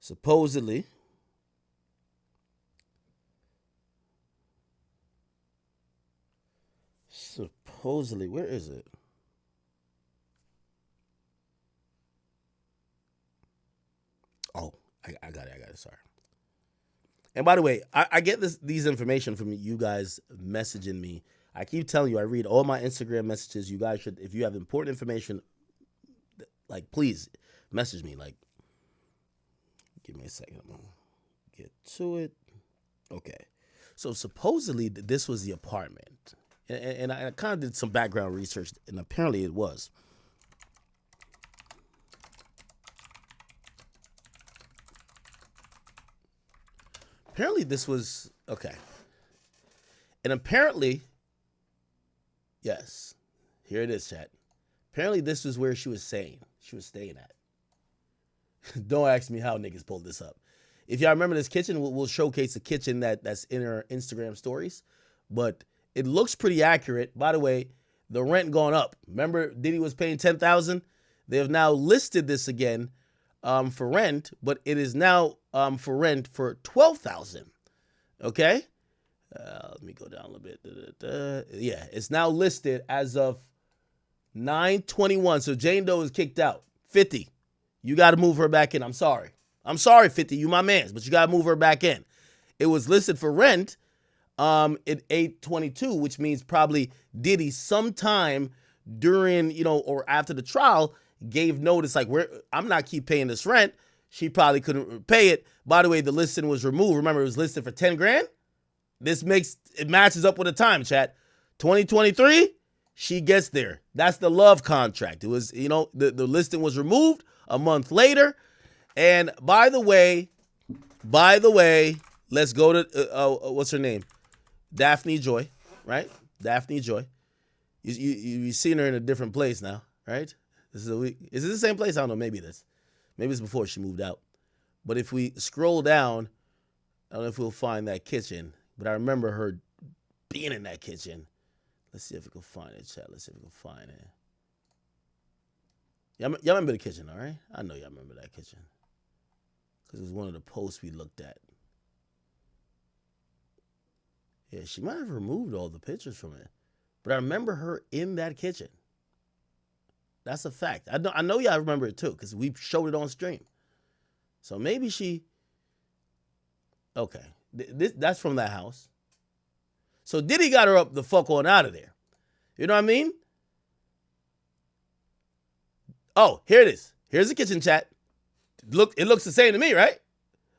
Supposedly, where is it? Oh, I got it. I got it. Sorry. And by the way, I get these information from you guys messaging me. I keep telling you, I read all my Instagram messages. You guys should, if you have important information, like please message me. Like, give me a second. I'm gonna get to it. Okay. So supposedly this was the apartment, and I kind of did some background research, and apparently it was. Apparently this was okay, and apparently, yes, here it is, chat. Apparently this was where she was staying at. Don't ask me how niggas pulled this up. If y'all remember this kitchen, we'll showcase the kitchen that's in her Instagram stories. But it looks pretty accurate. By the way, the rent gone up. Remember, Diddy was paying $10,000. They have now listed this again for rent, but it is now for rent for $12,000. Okay, let me go down a little bit. Yeah, it's now listed as of 9/21. So Jane Doe is kicked out. 50. You got to move her back in. I'm sorry. 50. You my mans, but you got to move her back in. It was listed for rent at 8/22, which means probably Diddy sometime during, or after the trial gave notice like, I'm not keep paying this rent. She probably couldn't pay it. By the way, the listing was removed. Remember, it was listed for 10 grand. It matches up with the time, chat. 2023, she gets there. That's the love contract. It was, the listing was removed a month later. And by the way, let's go to, what's her name? Daphne Joy, right? Daphne Joy. You've seen her in a different place now, right? Is it the same place? I don't know. Maybe it is. Maybe it's before she moved out. But if we scroll down, I don't know if we'll find that kitchen. But I remember her being in that kitchen. Let's see if we can find it, chat. Let's see if we can find it. Y'all remember the kitchen, all right? I know y'all remember that kitchen. Because it was one of the posts we looked at. Yeah, she might have removed all the pictures from it. But I remember her in that kitchen. That's a fact. I know y'all remember it too, because we showed it on stream. So maybe she... Okay. That's from that house. So Diddy got her up the fuck on out of there. You know what I mean? Oh, here it is. Here's the kitchen, chat. Look, it looks the same to me, right?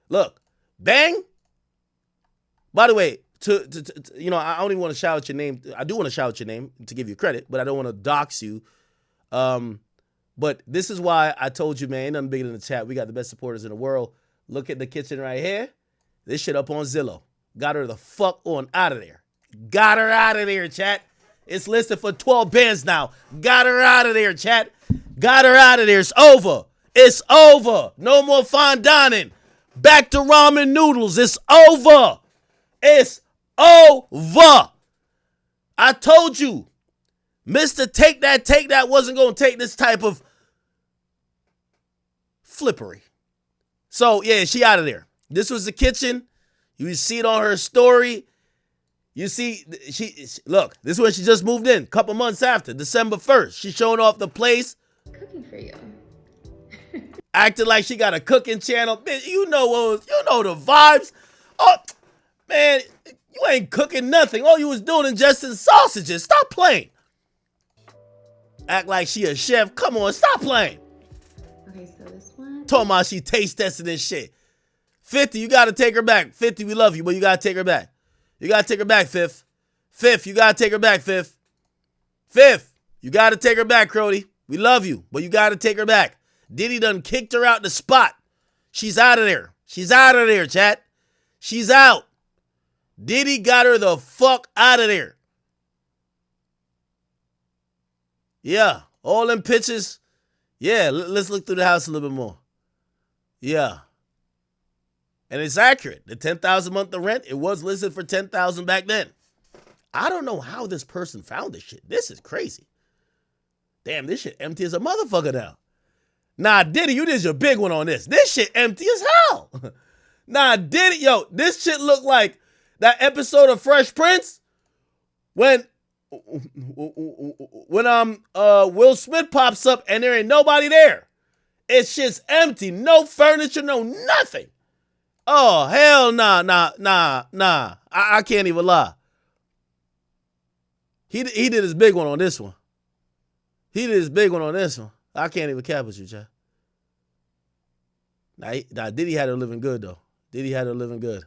Look. Bang. By the way, I don't even want to shout out your name. I do want to shout out your name to give you credit, but I don't want to dox you. But this is why I told you, man, ain't nothing bigger than the chat. We got the best supporters in the world. Look at the kitchen right here. This shit up on Zillow. Got her the fuck on out of there. Got her out of there, chat. It's listed for 12 bands now. Got her out of there, chat. Got her out of there. It's over. It's over. No more fine dining. Back to ramen noodles. It's over. It's over. I told you. Mr. Take That wasn't going to take this type of flippery. So, yeah, she out of there. This was the kitchen. You see it on her story. You see, look, this is when she just moved in, a couple months after, December 1st. She's showing off the place. Cooking for you. Acting like she got a cooking channel. Bitch, you know the vibes. Oh, man, you ain't cooking nothing. All you was doing ingesting sausages. Stop playing. Act like she a chef. Come on, stop playing. Okay, so this one. Talking about she taste testing this shit. 50, you got to take her back. 50, we love you, but you got to take her back. You got to take her back, Fifth. Fifth, you got to take her back, Fifth. Fifth, you got to take her back, Crody. We love you, but you got to take her back. Diddy done kicked her out the spot. She's out of there. She's out of there, chat. She's out. Diddy got her the fuck out of there. Yeah, all them pictures. Yeah, let's look through the house a little bit more. Yeah. And it's accurate. The $10,000 a month of rent, it was listed for $10,000 back then. I don't know how this person found this shit. This is crazy. Damn, this shit empty as a motherfucker now. Nah, Diddy, you did your big one on this. This shit empty as hell. Nah, Diddy, yo, this shit look like that episode of Fresh Prince when Will Smith pops up and there ain't nobody there. It's just empty. No furniture, no nothing. Oh, hell nah. I can't even lie. He did his big one on this one. I can't even cap with you, Chad. Now, Diddy had her living good, though. Diddy had her living good.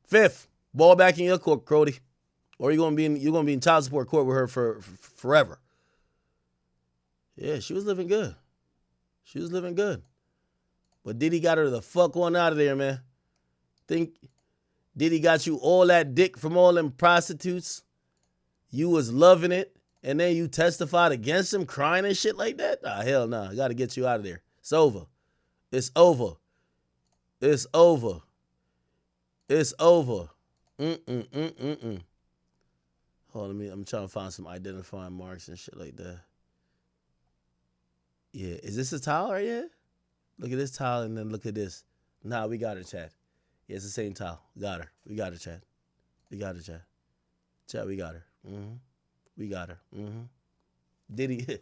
Fifth, ball back in your court, Crody. Or you're gonna be in child support court with her for forever. Yeah, she was living good. But Diddy got her the fuck on out of there, man. Think Diddy got you all that dick from all them prostitutes. You was loving it. And then you testified against him, crying and shit like that? Nah, hell nah. I got to get you out of there. It's over. Hold on, I'm trying to find some identifying marks and shit like that. Yeah, is this a towel right here? Look at this towel and then look at this. Nah, we got her, Chad. Yeah, it's the same towel. We got her, Chad. Chad, we got her. We got her. Diddy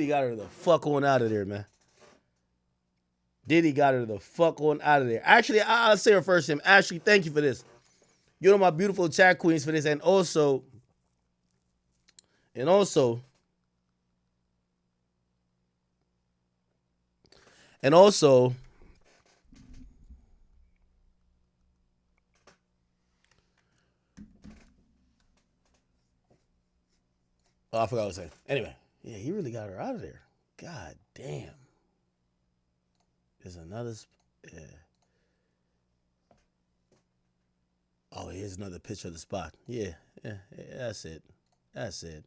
got her the fuck on out of there, man. Actually, I'll say her first name. Ashley, thank you for this. You know my beautiful chat queens for this. And also, oh, I forgot what I was saying. Anyway, yeah, he really got her out of there. God damn. There's another. Yeah. Oh, here's another picture of the spot. Yeah, that's it. If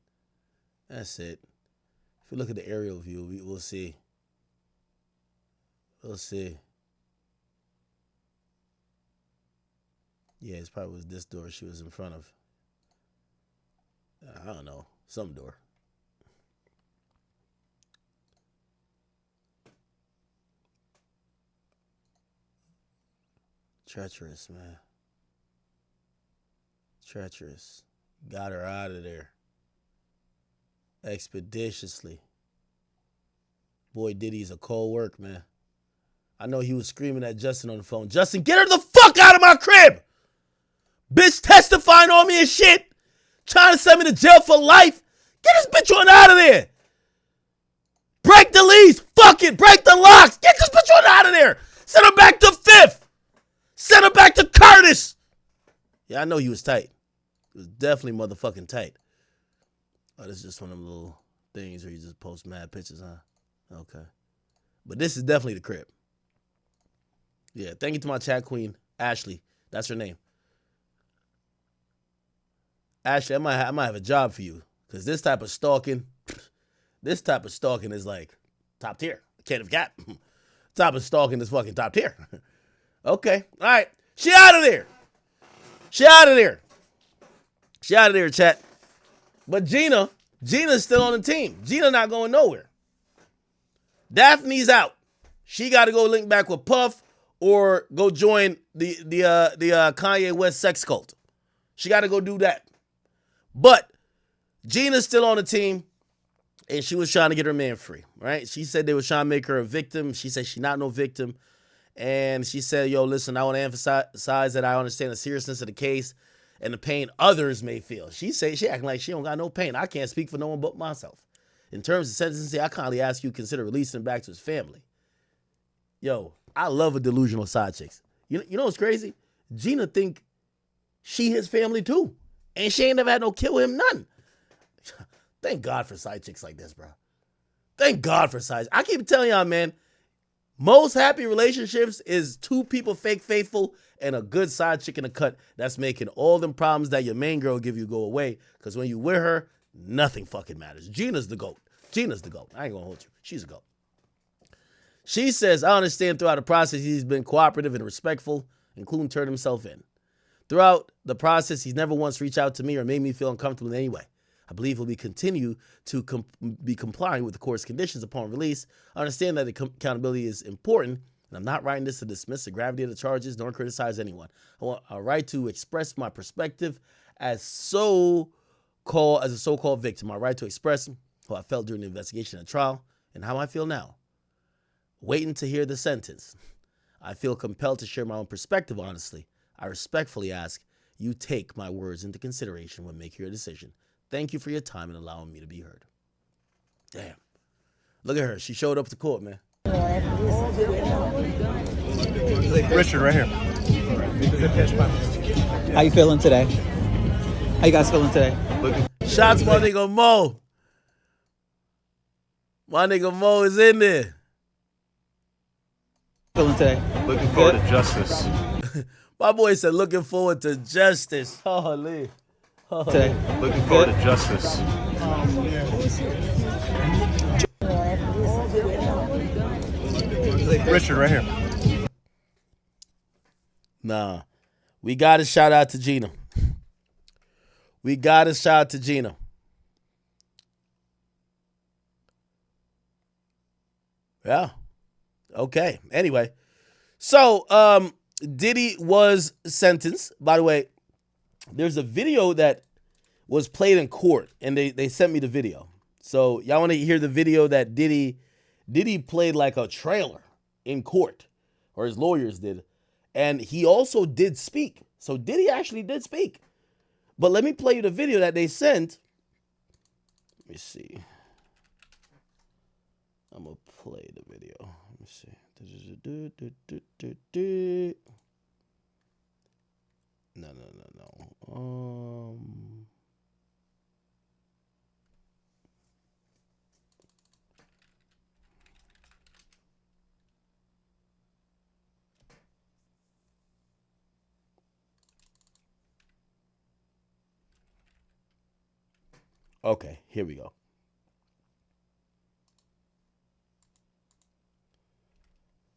we look at the aerial view, we'll see. Yeah, it probably was this door she was in front of. I don't know. Some door. Treacherous, man. Got her out of there. Expeditiously. Boy, Diddy's a cold work, man. I know he was screaming at Justin on the phone. Justin, get her the fuck out of my crib! Bitch testifying on me and shit! Trying to send me to jail for life. Get this bitch on out of there. Break the lease. Fuck it. Break the locks. Get this bitch on out of there. Send her back to Fifth. Send her back to Curtis. Yeah, I know he was tight. He was definitely motherfucking tight. Oh, this is just one of them little things where you just post mad pictures, huh? Okay. But this is definitely the crib. Yeah, thank you to my chat queen, Ashley. That's her name. Ashley, I might have a job for you. Because this type of stalking is like top tier. Can't have got. Type of stalking is fucking top tier. Okay. All right. She out of there, chat. But Gina's still on the team. Gina not going nowhere. Daphne's out. She got to go link back with Puff or go join the Kanye West sex cult. She got to go do that. But Gina's still on the team, and she was trying to get her man free, right? She said they were trying to make her a victim. She said she's not no victim. And she said, yo, listen, I want to emphasize that I understand the seriousness of the case and the pain others may feel. She acting like she don't got no pain. I can't speak for no one but myself. In terms of sentencing, I kindly ask you to consider releasing him back to his family. Yo, I love a delusional side chicks. You know what's crazy? Gina think she his family too. And she ain't never had no kill him, none. Thank God for side chicks like this, bro. Thank God for side. I keep telling y'all, man, most happy relationships is two people fake faithful and a good side chick in the cut that's making all them problems that your main girl give you go away. Because when you with her, nothing fucking matters. Gina's the GOAT. I ain't gonna hold you. She's a GOAT. She says, I understand throughout the process he's been cooperative and respectful, including turning himself in. Throughout the process, he's never once reached out to me or made me feel uncomfortable in any way. I believe he'll be continue to be complying with the court's conditions upon release. I understand that accountability is important, and I'm not writing this to dismiss the gravity of the charges nor criticize anyone. I want a right to express my perspective as a so-called victim. My right to express how I felt during the investigation and trial and how I feel now. Waiting to hear the sentence. I feel compelled to share my own perspective honestly. I respectfully ask you take my words into consideration when making your decision. Thank you for your time and allowing me to be heard. Damn. Look at her. She showed up to court, man. Richard, right here. How you feeling today? How you guys feeling today? Shots, my nigga Mo. My nigga Mo is in there. Feeling today? Looking forward to justice. My boy said, looking forward to justice. Holy. Today. Looking forward to justice. Richard, right here. Nah. We got to shout out to Gina. We got to shout out to Gina. Yeah. Okay. Anyway. So, Diddy was sentenced. By the way, there's a video that was played in court, and they sent me the video. So, y'all want to hear the video that Diddy played like a trailer in court, or his lawyers did. And he also did speak. So, Diddy actually did speak. But let me play you the video that they sent. Let me see. I'm going to play the video. Let me see. No. Okay, here we go.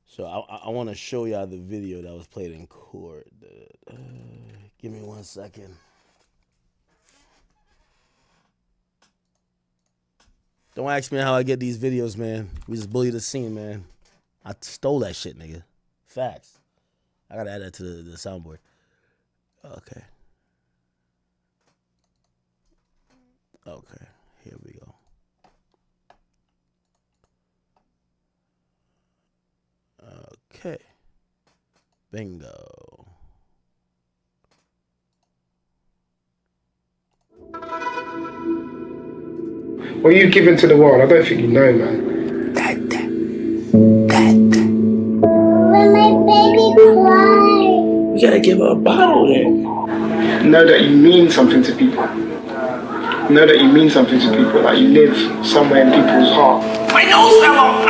So I want to show y'all the video that was played in court. Give me 1 second. Don't ask me how I get these videos, man. We just bully the scene, man. I stole that shit, nigga. Facts. I gotta add that to the soundboard. Okay. Okay, here we go. Okay. Bingo. What you've given to the world, I don't think you know, man. When my baby cries. You gotta give her a bottle then. Know that you mean something to people. Know that you mean something to people. Like you live somewhere in people's heart. My nose fell off.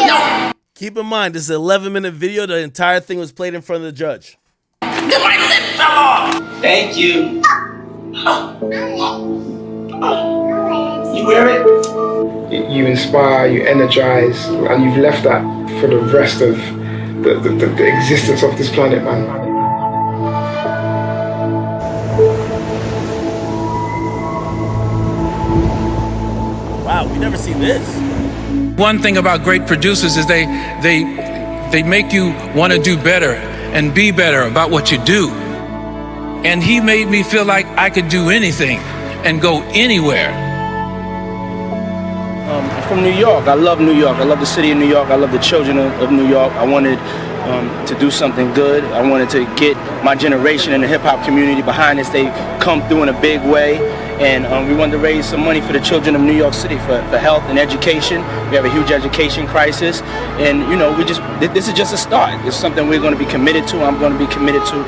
No. Keep in mind, this is an 11-minute video. The entire thing was played in front of the judge. My lip fell off. Thank you. You wear it? You inspire, you energize, and you've left that for the rest of the existence of this planet, man. Wow, we never seen this. One thing about great producers is they make you want to do better and be better about what you do. And he made me feel like I could do anything and go anywhere. I'm from New York. I love New York. I love the city of New York. I love the children of New York. I wanted to do something good. I wanted to get my generation in the hip-hop community behind us. They come through in a big way. And we wanted to raise some money for the children of New York City for health and education. We have a huge education crisis. And, you know, this is just a start. It's something we're going to be committed to. I'm going to be committed to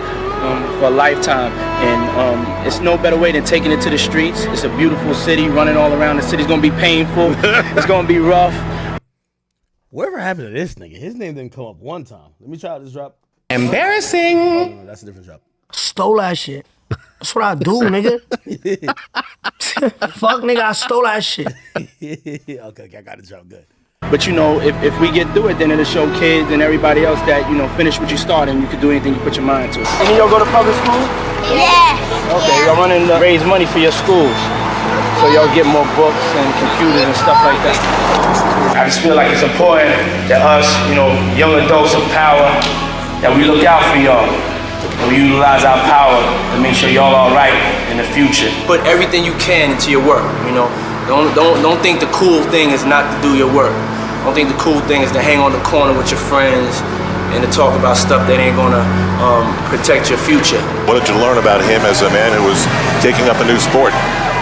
for a lifetime. And it's no better way than taking it to the streets. It's a beautiful city running all around. The city's going to be painful. It's going to be rough. Whatever happened to this nigga? His name didn't come up one time. Let me try out this drop. Embarrassing. Oh, no, that's a different drop. Stole that shit. That's what I do, nigga. Fuck, nigga, I stole that shit. Okay, I got the drop. Good. But you know, if we get through it, then it'll show kids and everybody else that, you know, finish what you started and you can do anything you put your mind to. Any of y'all go to public school? Yes. Okay, y'all running to raise money for your schools. So y'all get more books and computers and stuff like that. I just feel like it's important that us, you know, young adults of power, that we look out for y'all. And we utilize our power to make sure y'all all right in the future. Put everything you can into your work, you know. Don't think the cool thing is not to do your work. Don't think the cool thing is to hang on the corner with your friends and to talk about stuff that ain't gonna protect your future. What did you learn about him as a man who was taking up a new sport?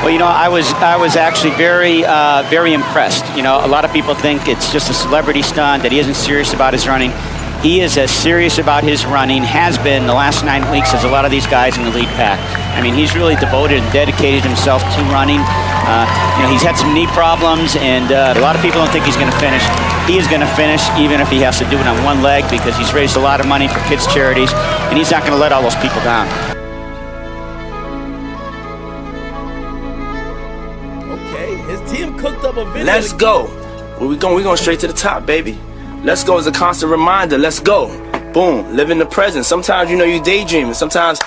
Well, you know, I was actually very impressed. You know, a lot of people think it's just a celebrity stunt, that he isn't serious about his running. He is as serious about his running, has been the last 9 weeks, as a lot of these guys in the lead pack. I mean, he's really devoted and dedicated himself to running. You know, he's had some knee problems, and a lot of people don't think he's going to finish. He is going to finish, even if he has to do it on one leg, because he's raised a lot of money for kids' charities, and he's not going to let all those people down. Okay, his team cooked up a video. Let's go. Where we going? We going straight to the top, baby. Let's go is a constant reminder. Let's go. Boom. Live in the present. Sometimes, you know, you daydreaming. Sometimes,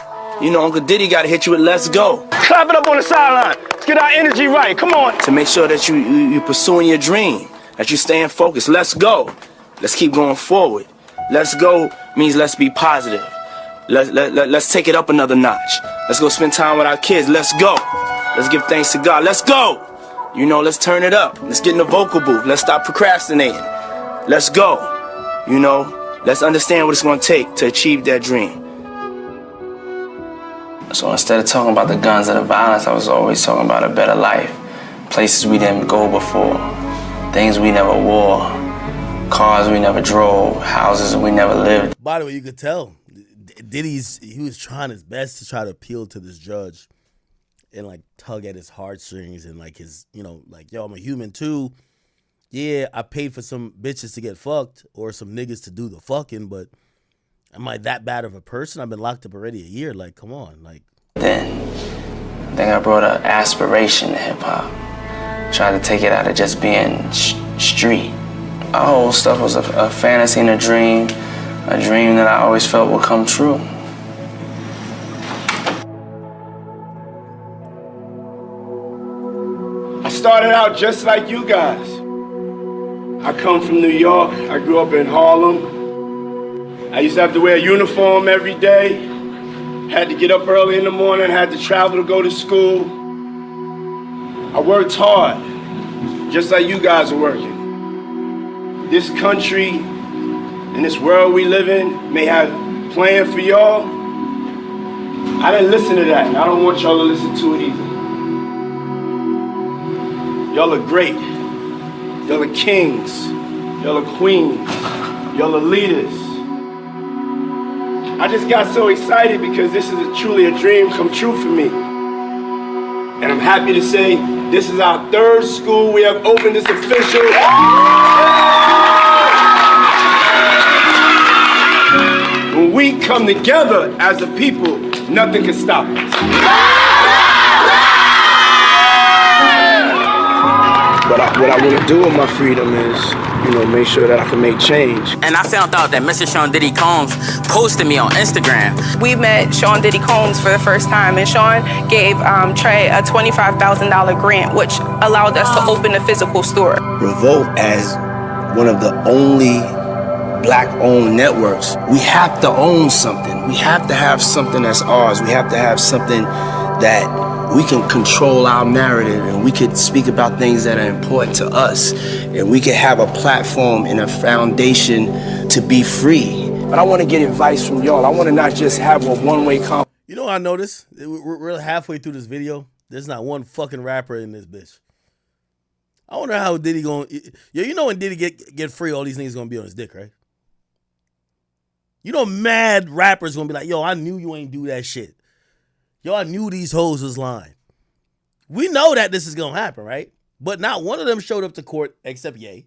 you know, Uncle Diddy got to hit you with let's go. Clap it up on the sideline. Let's get our energy right. Come on. To make sure that you pursuing your dream, that you staying focused. Let's go. Let's keep going forward. Let's go means let's be positive. Let's take it up another notch. Let's go spend time with our kids. Let's go. Let's give thanks to God. Let's go. You know, let's turn it up. Let's get in the vocal booth. Let's stop procrastinating. Let's go. You know, let's understand what it's going to take to achieve that dream. So instead of talking about the guns or the violence, I was always talking about a better life. Places we didn't go before. Things we never wore. Cars we never drove. Houses we never lived. By the way, you could tell he was trying his best to try to appeal to this judge and like tug at his heartstrings and like his, you know, like, yo, I'm a human too. Yeah, I paid for some bitches to get fucked or some niggas to do the fucking, but am I that bad of a person? I've been locked up already a year. Like, come on. Like, Then I think I brought an aspiration to hip-hop. Tried to take it out of just being street. Our whole stuff was a fantasy and a dream that I always felt would come true. I started out just like you guys. I come from New York. I grew up in Harlem. I used to have to wear a uniform every day. Had to get up early in the morning, had to travel to go to school. I worked hard, just like you guys are working. This country and this world we live in may have planned for y'all. I didn't listen to that, and I don't want y'all to listen to it either. Y'all are great. Y'all are kings. Y'all are queens. Y'all are leaders. I just got so excited because this is truly a dream come true for me. And I'm happy to say this is our third school we have opened. It's official. When we come together as a people, nothing can stop us. What I want to do with my freedom is, you know, make sure that I can make change. And I found out that Mr. Sean Diddy Combs posted me on Instagram. We met Sean Diddy Combs for the first time, and Sean gave Trey a $25,000 grant, which allowed us to open a physical store. Revolt, as one of the only Black-owned networks, we have to own something. We have to have something that's ours. We have to have something that we can control our narrative, and we could speak about things that are important to us, and we can have a platform and a foundation to be free. But I want to get advice from y'all. I want to not just have a one-way conversation. you know what I noticed? We're halfway through this video. There's not one fucking rapper in this bitch. I wonder how Diddy going. Yo, you know when Diddy get free, all these niggas gonna be on his dick, right? You know, mad rappers gonna be like, yo, I knew you ain't do that shit. Yo, I knew these hoes was lying. We know that this is going to happen, right? But not one of them showed up to court except Ye.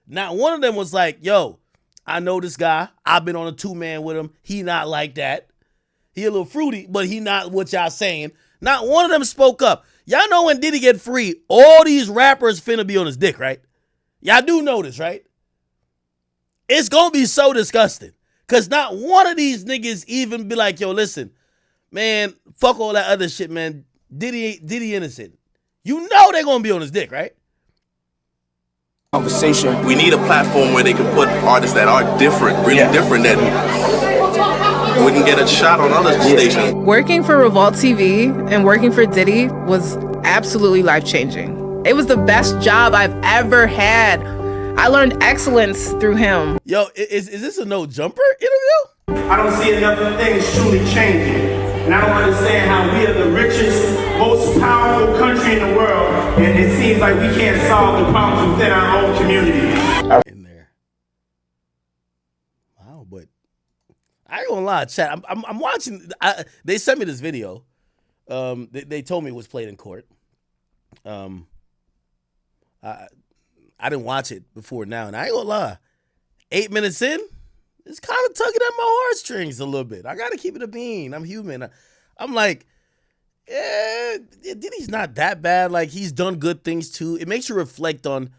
Not one of them was like, yo, I know this guy. I've been on a 2-man with him. He not like that. He a little fruity, but he not what y'all saying. Not one of them spoke up. Y'all know when Diddy get free, all these rappers finna be on his dick, right? Y'all do notice, right? It's gonna be so disgusting. Cause not one of these niggas even be like, yo, listen, man, fuck all that other shit, man. Diddy innocent. You know they're gonna be on his dick, right? Conversation. We need a platform where they can put artists that are different, really different, that wouldn't get a shot on other stations. Working for Revolt TV and working for Diddy was absolutely life-changing. It was the best job I've ever had. I learned excellence through him. Yo, is this a no jumper interview? I don't see enough things truly changing. And I don't understand how we are the richest, most powerful country in the world, and it seems like we can't solve the problems within our own community. In there. Wow, but I ain't gonna lie, chat. I'm watching. They sent me this video. They told me it was played in court. I didn't watch it before now, and I ain't gonna lie. 8 minutes in, it's kind of tugging at my heartstrings a little bit. I gotta keep it a bean. I'm human. I'm like, yeah, Diddy's not that bad. Like, he's done good things too. It makes you reflect on,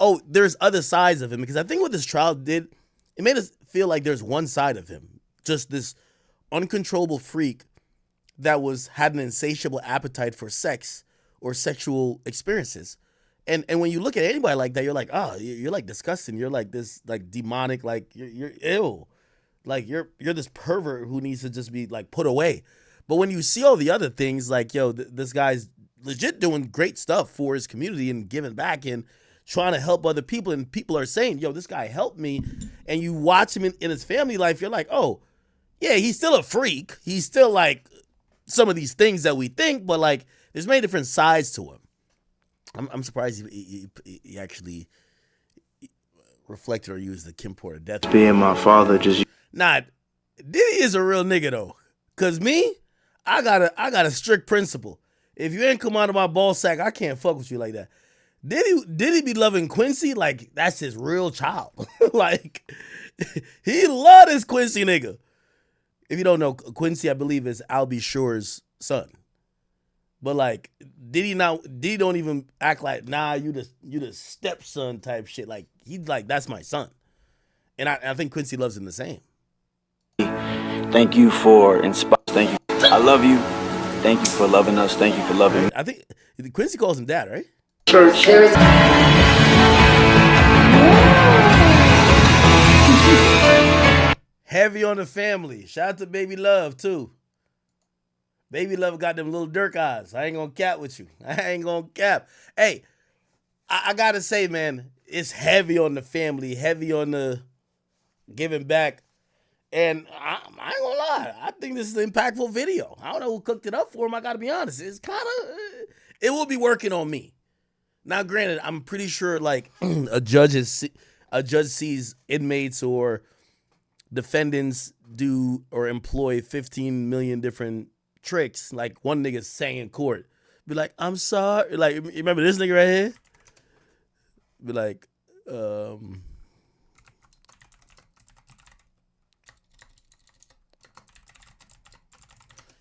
oh, there's other sides of him. Because I think what this trial did, it made us feel like there's one side of him. Just this uncontrollable freak that had an insatiable appetite for sex or sexual experiences. And when you look at anybody like that, you're like, oh, you're like disgusting. You're like this, like demonic, like you're ill. Like you're this pervert who needs to just be like put away. But when you see all the other things, like, yo, this guy's legit doing great stuff for his community and giving back and trying to help other people. And people are saying, yo, this guy helped me. And you watch him in his family life, you're like, oh, yeah, he's still a freak. He's still like some of these things that we think, but like there's many different sides to him. I'm surprised he actually reflected or used the Kim Porter death. Being my father, just nah. Diddy is a real nigga though, cause me, I got a strict principle. If you ain't come out of my ball sack, I can't fuck with you like that. Diddy be loving Quincy like that's his real child. Like he love this Quincy nigga. If you don't know, Quincy, I believe is Albie Shore's son. But like, Diddy don't even act like, nah, you the stepson type shit. Like he's like, that's my son. And I think Quincy loves him the same. thank you for inspiring. Thank you. I love you. Thank you for loving us. Thank you for loving me. I think Quincy calls him dad, right? Church. Heavy on the family. Shout out to Baby Love too. Baby Love got them little Dirk eyes. I ain't gonna cap with you. I ain't gonna cap. Hey, I gotta say, man, it's heavy on the family, heavy on the giving back. And I ain't gonna lie, I think this is an impactful video. I don't know who cooked it up for him. I gotta be honest. It's kind of, it will be working on me. Now, granted, I'm pretty sure like a judge sees inmates or defendants do or employ 15 million different tricks. Like one nigga saying in court, be like, I'm sorry. Like, you remember this nigga right here? Be like,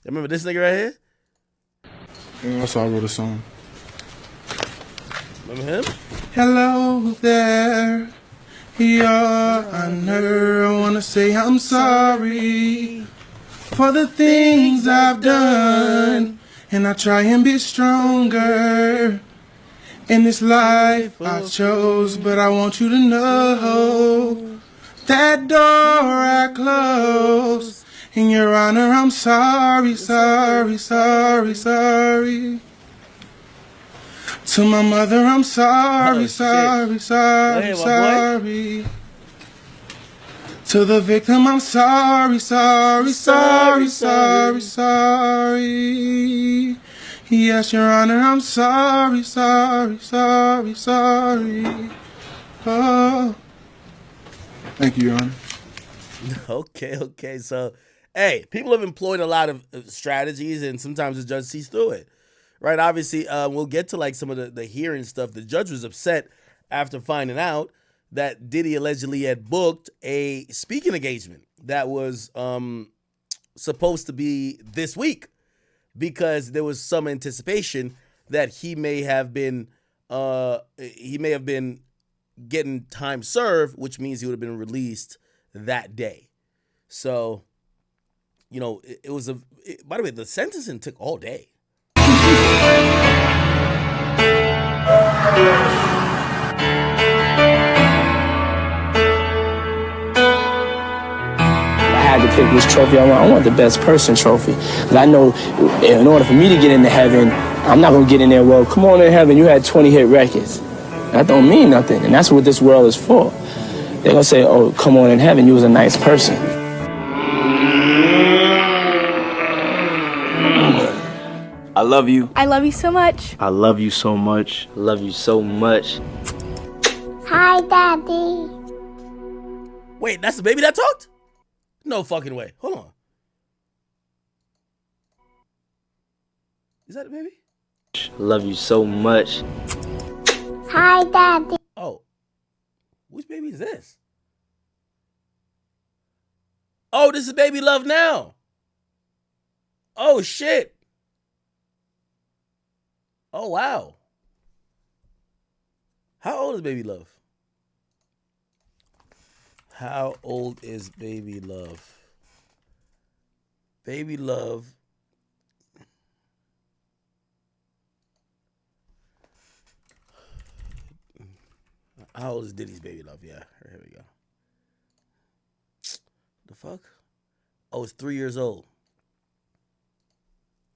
you remember this nigga right here? Yeah, that's how I wrote a song. Remember him? Hello there, Your Honor. I wanna say I'm sorry for the things I've done, and I try and be stronger in this life I chose. But I want you to know that door I closed. In Your Honor, I'm sorry, sorry, sorry, sorry. To my mother, I'm sorry, sorry, sorry, sorry. To the victim, I'm sorry, sorry, sorry, sorry, sorry. Yes, Your Honor, I'm sorry, sorry, sorry, sorry. Oh. Thank you, Your Honor. Okay. So, hey, people have employed a lot of strategies, and sometimes the judge sees through it. Right, obviously, we'll get to like some of the hearing stuff. The judge was upset after finding out that Diddy allegedly had booked a speaking engagement that was supposed to be this week because there was some anticipation that he may have been getting time served, which means he would have been released that day. So, you know, it was by the way, the sentencing took all day. I had to pick which trophy I want the best person trophy. Because I know in order for me to get into heaven, I'm not going to get in there, well, come on in heaven, you had 20 hit records. That don't mean nothing. And that's what this world is for. They're going to say, oh, come on in heaven, you was a nice person. I love you. I love you so much. I love you so much. I love you so much. Hi, Daddy. Wait, that's the baby that talked? No fucking way. Hold on. Is that the baby? I love you so much. Hi, Daddy. Oh. Which baby is this? Oh, this is Baby Love now. Oh, shit. Oh, wow. How old is Baby Love? How old is Baby Love? Baby Love. How old is Diddy's Baby Love? Yeah, here we go. The fuck? Oh, it's 3 years old.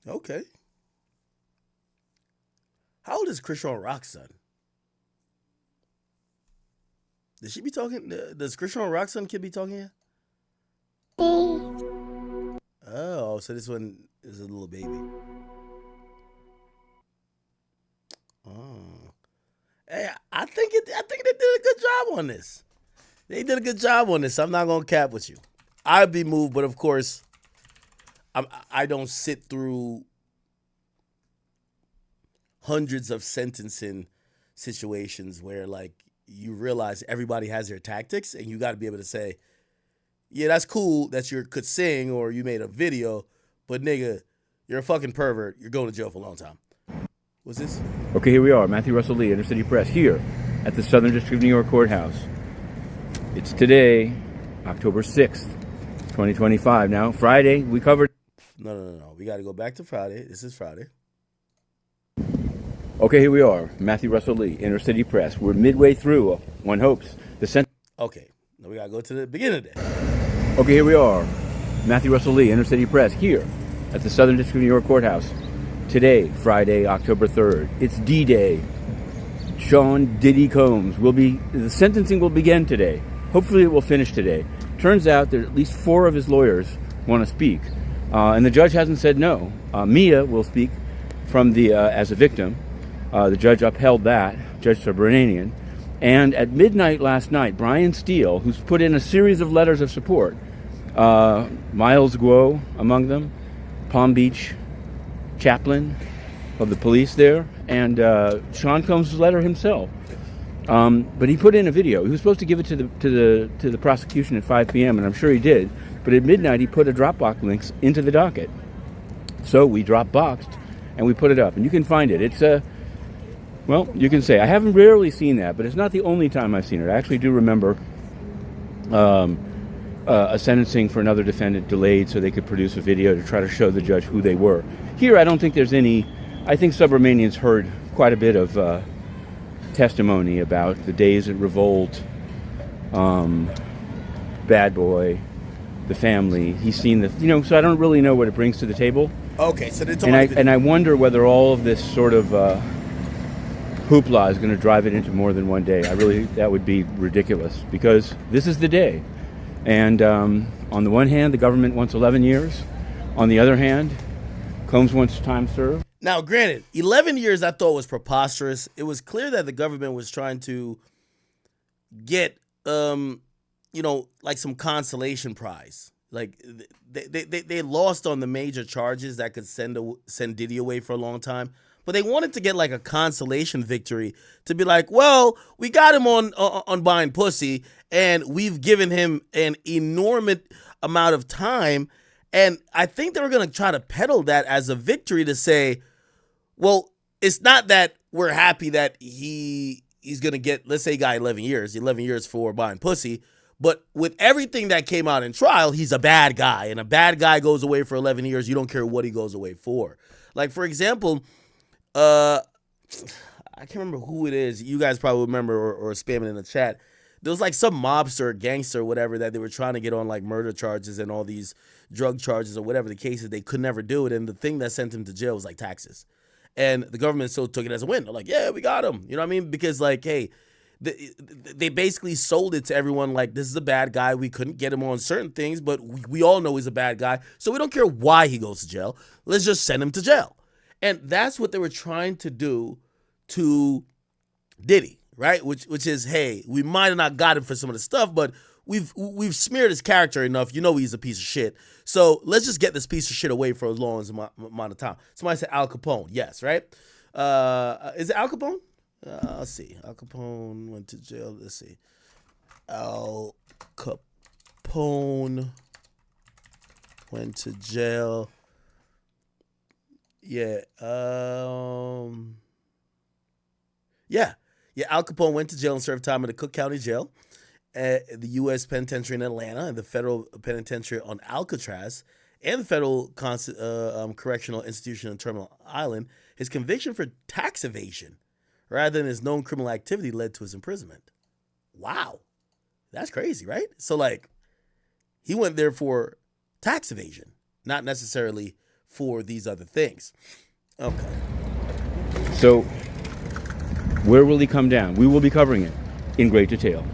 Okay. How old is Christian Rock's son? Does she be talking? Does Christian Rock's son kid be talking here? Oh, so this one is a little baby. Oh. Hey, I think they did a good job on this. They did a good job on this. I'm not gonna cap with you. I'd be moved, but of course, I don't sit through hundreds of sentencing situations where like you realize everybody has their tactics, and you got to be able to say, yeah, that's cool that you could sing or you made a video, but nigga, you're a fucking pervert. You're going to jail for a long time. What's this? Okay, here we are, Matthew Russell Lee, Inner City Press, here at the Southern District of New York Courthouse. It's today, October 6th, 2025. Now, Friday, we covered... No. We got to go back to Friday. This is Friday. Okay, here we are, Matthew Russell Lee, Inner City Press. We're midway through, one hopes, the Okay, now we got to go to the beginning of the day. Okay, here we are, Matthew Russell Lee, Inner City Press, here at the Southern District of New York Courthouse. Today, Friday, October 3rd, it's D-Day. Sean Diddy Combs the sentencing will begin today. Hopefully it will finish today. Turns out that at least 4 of his lawyers want to speak. And the judge hasn't said no. Mia will speak from as a victim. The judge upheld that, Judge Subramanian. And at midnight last night, Brian Steele, who's put in a series of letters of support, Miles Guo among them, Palm Beach chaplain of the police there, and Sean Combs' letter himself. But he put in a video. He was supposed to give it to the prosecution at 5 p.m., and I'm sure he did. But at midnight, he put a Dropbox links into the docket. So we Dropboxed, and we put it up. And you can find it. It's well, you can say, I haven't rarely seen that, but it's not the only time I've seen it. I actually do remember a sentencing for another defendant delayed so they could produce a video to try to show the judge who they were. Here, I don't think there's any... I think Subramanian's heard quite a bit of testimony about the days at Revolt, Bad Boy, the family. He's seen the... so I don't really know what it brings to the table. Okay, so and I wonder whether all of this sort of hoopla is going to drive it into more than one day. That would be ridiculous, because this is the day. And on the one hand, the government wants 11 years. On the other hand, Combs wants time served. Now, granted, 11 years I thought was preposterous. It was clear that the government was trying to get, like some consolation prize. Like they lost on the major charges that could send Diddy away for a long time. But they wanted to get like a consolation victory to be like, well, we got him on buying pussy, and we've given him an enormous amount of time. And I think they were going to try to peddle that as a victory to say, well, it's not that we're happy that he he's going to get, let's say he got 11 years for buying pussy. But with everything that came out in trial, he's a bad guy. And a bad guy goes away for 11 years. You don't care what he goes away for. Like, for example, I can't remember who it is. You guys probably remember or spam it in the chat. There was like some mobster or gangster or whatever that they were trying to get on like murder charges and all these drug charges or whatever the case is. They could never do it. And the thing that sent him to jail was like taxes. And the government still took it as a win. They're like, yeah, we got him. You know what I mean? Because like, hey, they basically sold it to everyone like, this is a bad guy. We couldn't get him on certain things, but we all know he's a bad guy. So we don't care why he goes to jail. Let's just send him to jail. And that's what they were trying to do to Diddy, right? Which is, hey, we might have not got him for some of the stuff, but we've smeared his character enough. You know he's a piece of shit. So let's just get this piece of shit away for as long as amount of time. Somebody said Al Capone. Yes, right? Is it Al Capone? Let's see. Al Capone went to jail. Let's see. Al Capone went to jail. Yeah. Yeah. Al Capone went to jail and served time in the Cook County Jail, the U.S. Penitentiary in Atlanta, and the Federal Penitentiary on Alcatraz, and the Federal Correctional Institution in Terminal Island. His conviction for tax evasion, rather than his known criminal activity, led to his imprisonment. Wow. That's crazy, right? So, like, he went there for tax evasion, not necessarily for these other things. Okay. So, where will he come down? We will be covering it in great detail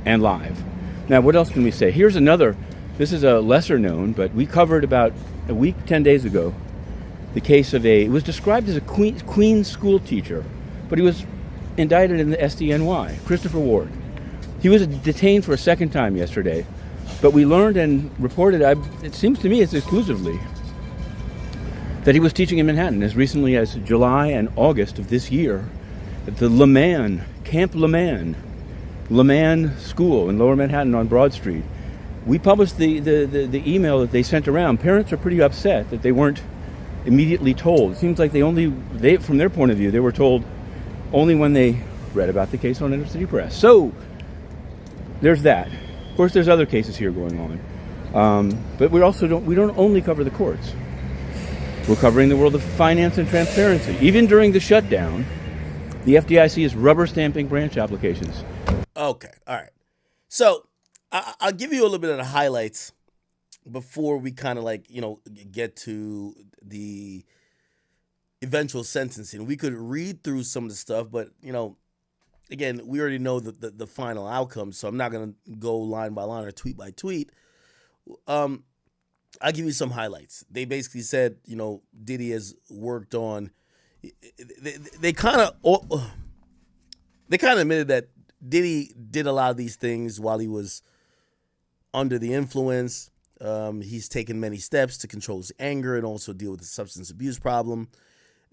and live. Now, what else can we say? Here's another. This is a lesser known, but we covered about a week, 10 days ago, the case of it was described as a Queen school teacher, but he was indicted in the SDNY, Christopher Ward. He was detained for a second time yesterday, but we learned and reported, it seems to me it's exclusively, that he was teaching in Manhattan as recently as July and August of this year at the Camp Leman School in Lower Manhattan on Broad Street. We published the email that they sent around. Parents are pretty upset that they weren't immediately told. It seems like from their point of view, they were told only when they read about the case on Inner City Press. So there's that. Of course, there's other cases here going on, but we don't only cover the courts. We're covering the world of finance and transparency. Even during the shutdown, the FDIC is rubber stamping branch applications. Okay, all right. So I'll give you a little bit of the highlights before we kind of get to the eventual sentencing. We could read through some of the stuff, but again, we already know the final outcome, so I'm not going to go line by line or tweet by tweet. I'll give you some highlights. They basically said, Diddy has worked on. They kind of admitted that Diddy did a lot of these things while he was under the influence. He's taken many steps to control his anger and also deal with the substance abuse problem.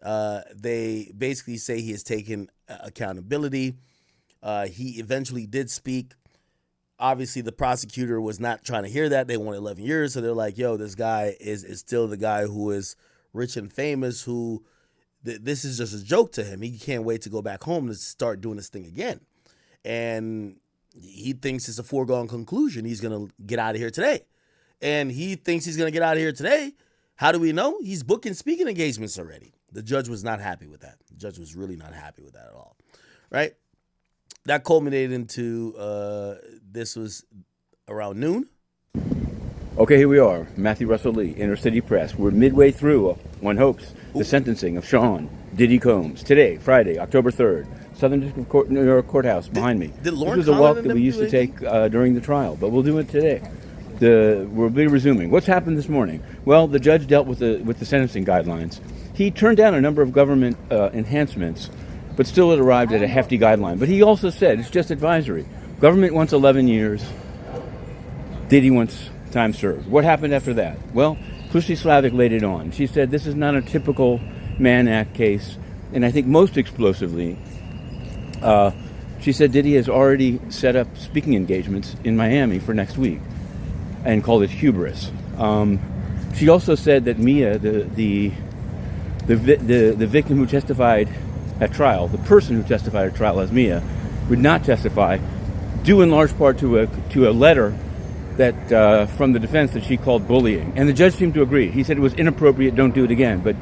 They basically say he has taken accountability. He eventually did speak. Obviously, the prosecutor was not trying to hear that. They wanted 11 years. So they're like, yo, this guy is still the guy who is rich and famous, who this is just a joke to him. He can't wait to go back home to start doing this thing again. And he thinks it's a foregone conclusion. He's going to get out of here today. And he thinks he's going to get out of here today. How do we know? He's booking speaking engagements already. The judge was not happy with that. The judge was really not happy with that at all. Right? That culminated into, this was around noon. Okay, here we are. Matthew Russell Lee, Inner City Press. We're midway through, one hopes, the sentencing of Sean Diddy Combs. Today, Friday, October 3rd, Southern District Court, New York Courthouse behind me. This was a walk that we used to take during the trial, but we'll do it today. We'll be resuming. What's happened this morning? Well, the judge dealt with the sentencing guidelines. He turned down a number of government enhancements, but still it arrived at a hefty guideline. But he also said it's just advisory. Government wants 11 years. Diddy wants time served. What happened after that? Well, Christy Slavic laid it on. She said this is not a typical Mann Act case. And I think most explosively, she said Diddy has already set up speaking engagements in Miami for next week and called it hubris. She also said that Mia, the victim who testified at trial, the person who testified at trial as Mia, would not testify, due in large part to a letter that from the defense that she called bullying. And the judge seemed to agree. He said it was inappropriate, don't do it again. But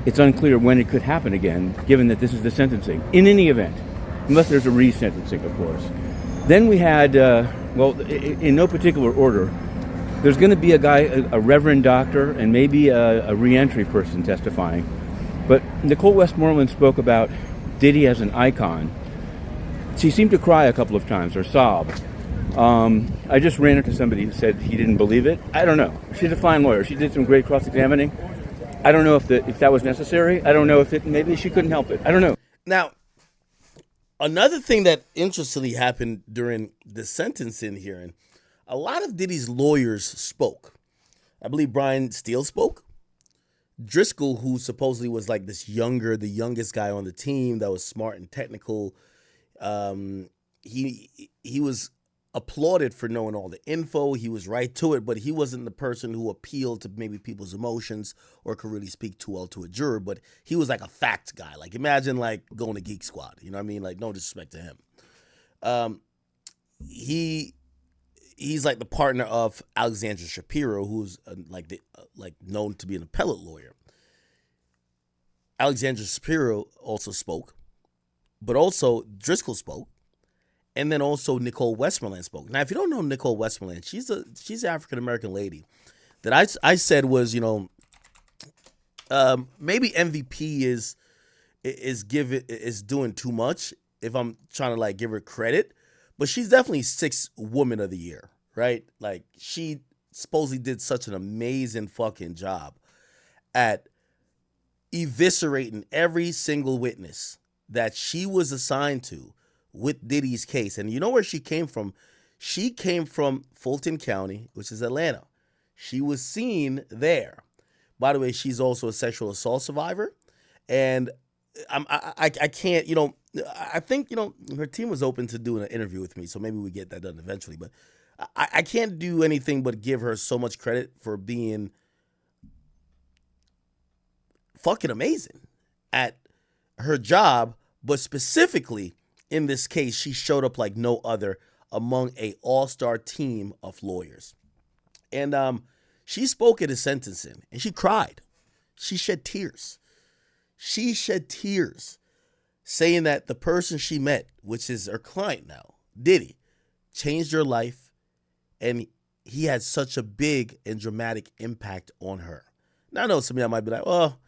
it's unclear when it could happen again, given that this is the sentencing. In any event, unless there's a resentencing, of course. Then we had, in no particular order, there's going to be a reverend doctor, and maybe a reentry person testifying. But Nicole Westmoreland spoke about Diddy as an icon. She seemed to cry a couple of times, or sob. I just ran into somebody who said he didn't believe it. I don't know. She's a fine lawyer. She did some great cross-examining. I don't know if that was necessary. I don't know if maybe she couldn't help it. I don't know. Now, another thing that interestingly happened during the sentencing hearing, a lot of Diddy's lawyers spoke. I believe Brian Steele spoke. Driscoll, who supposedly was like the youngest guy on the team that was smart and technical, he was applauded for knowing all the info. He was right to it, but he wasn't the person who appealed to maybe people's emotions or could really speak too well to a juror. But he was like a facts guy. Like, imagine like going to Geek Squad. You know what I mean? Like, no disrespect to him. He's like the partner of Alexandra Shapiro, who's known to be an appellate lawyer. Alexandra Shapiro also spoke, but also Driscoll spoke, and then also Nicole Westmoreland spoke. Now, if you don't know Nicole Westmoreland, she's an African American lady that I said was, maybe MVP is doing too much if I'm trying to like give her credit. But she's definitely 6th Woman of the Year, right? Like, she supposedly did such an amazing fucking job at eviscerating every single witness that she was assigned to with Diddy's case. And you know where she came from? She came from Fulton County, which is Atlanta. She was seen there. By the way, she's also a sexual assault survivor. And I can't, I think, her team was open to doing an interview with me, so maybe we get that done eventually. But I can't do anything but give her so much credit for being fucking amazing at her job. But specifically in this case, she showed up like no other among a all-star team of lawyers. And she spoke at his sentencing, and she cried. She shed tears. She shed tears saying that the person she met, which is her client now, Diddy, changed her life, and he had such a big and dramatic impact on her. Now, I know some of y'all might be like, well,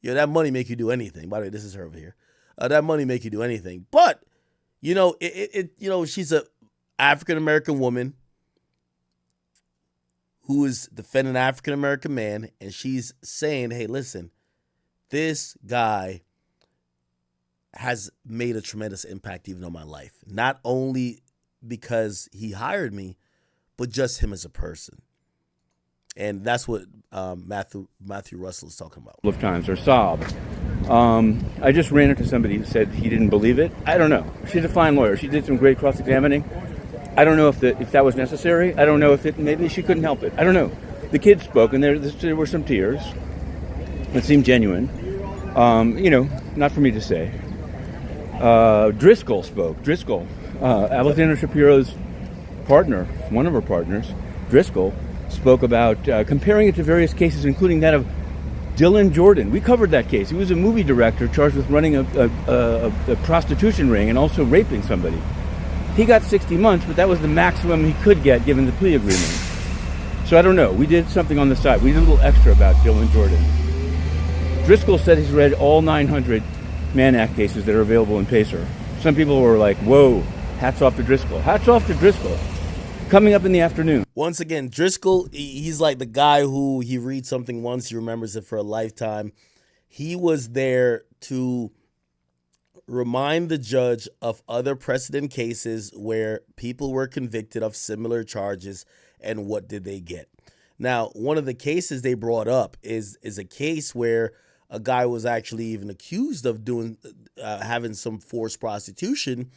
that money make you do anything. By the way, this is her over here. That money make you do anything. But, she's a African-American woman who is defending an African-American man, and she's saying, hey, listen, this guy has made a tremendous impact even on my life. Not only because he hired me, but just him as a person. And that's what Matthew Russell is talking about. Of times, or sob. I just ran into somebody who said he didn't believe it. I don't know. She's a fine lawyer. She did some great cross-examining. I don't know if that was necessary. I don't know if maybe she couldn't help it. I don't know. The kids spoke, and there were some tears. It seemed genuine. Not for me to say. Driscoll spoke. Driscoll, Alexandra Shapiro's partner, one of her partners, Driscoll, spoke about comparing it to various cases, including that of Dylan Jordan. We covered that case. He was a movie director charged with running a prostitution ring and also raping somebody. He got 60 months, but that was the maximum he could get given the plea agreement. So I don't know. We did something on the side. We did a little extra about Dylan Jordan. Driscoll said he's read all 900 Mann Act cases that are available in PACER. Some people were like, whoa, hats off to Driscoll. Hats off to Driscoll. Coming up in the afternoon. Once again, Driscoll, he's like the guy who he reads something once, he remembers it for a lifetime. He was there to remind the judge of other precedent cases where people were convicted of similar charges and what did they get. Now, one of the cases they brought up is a case where a guy was actually even accused of having some forced prostitution,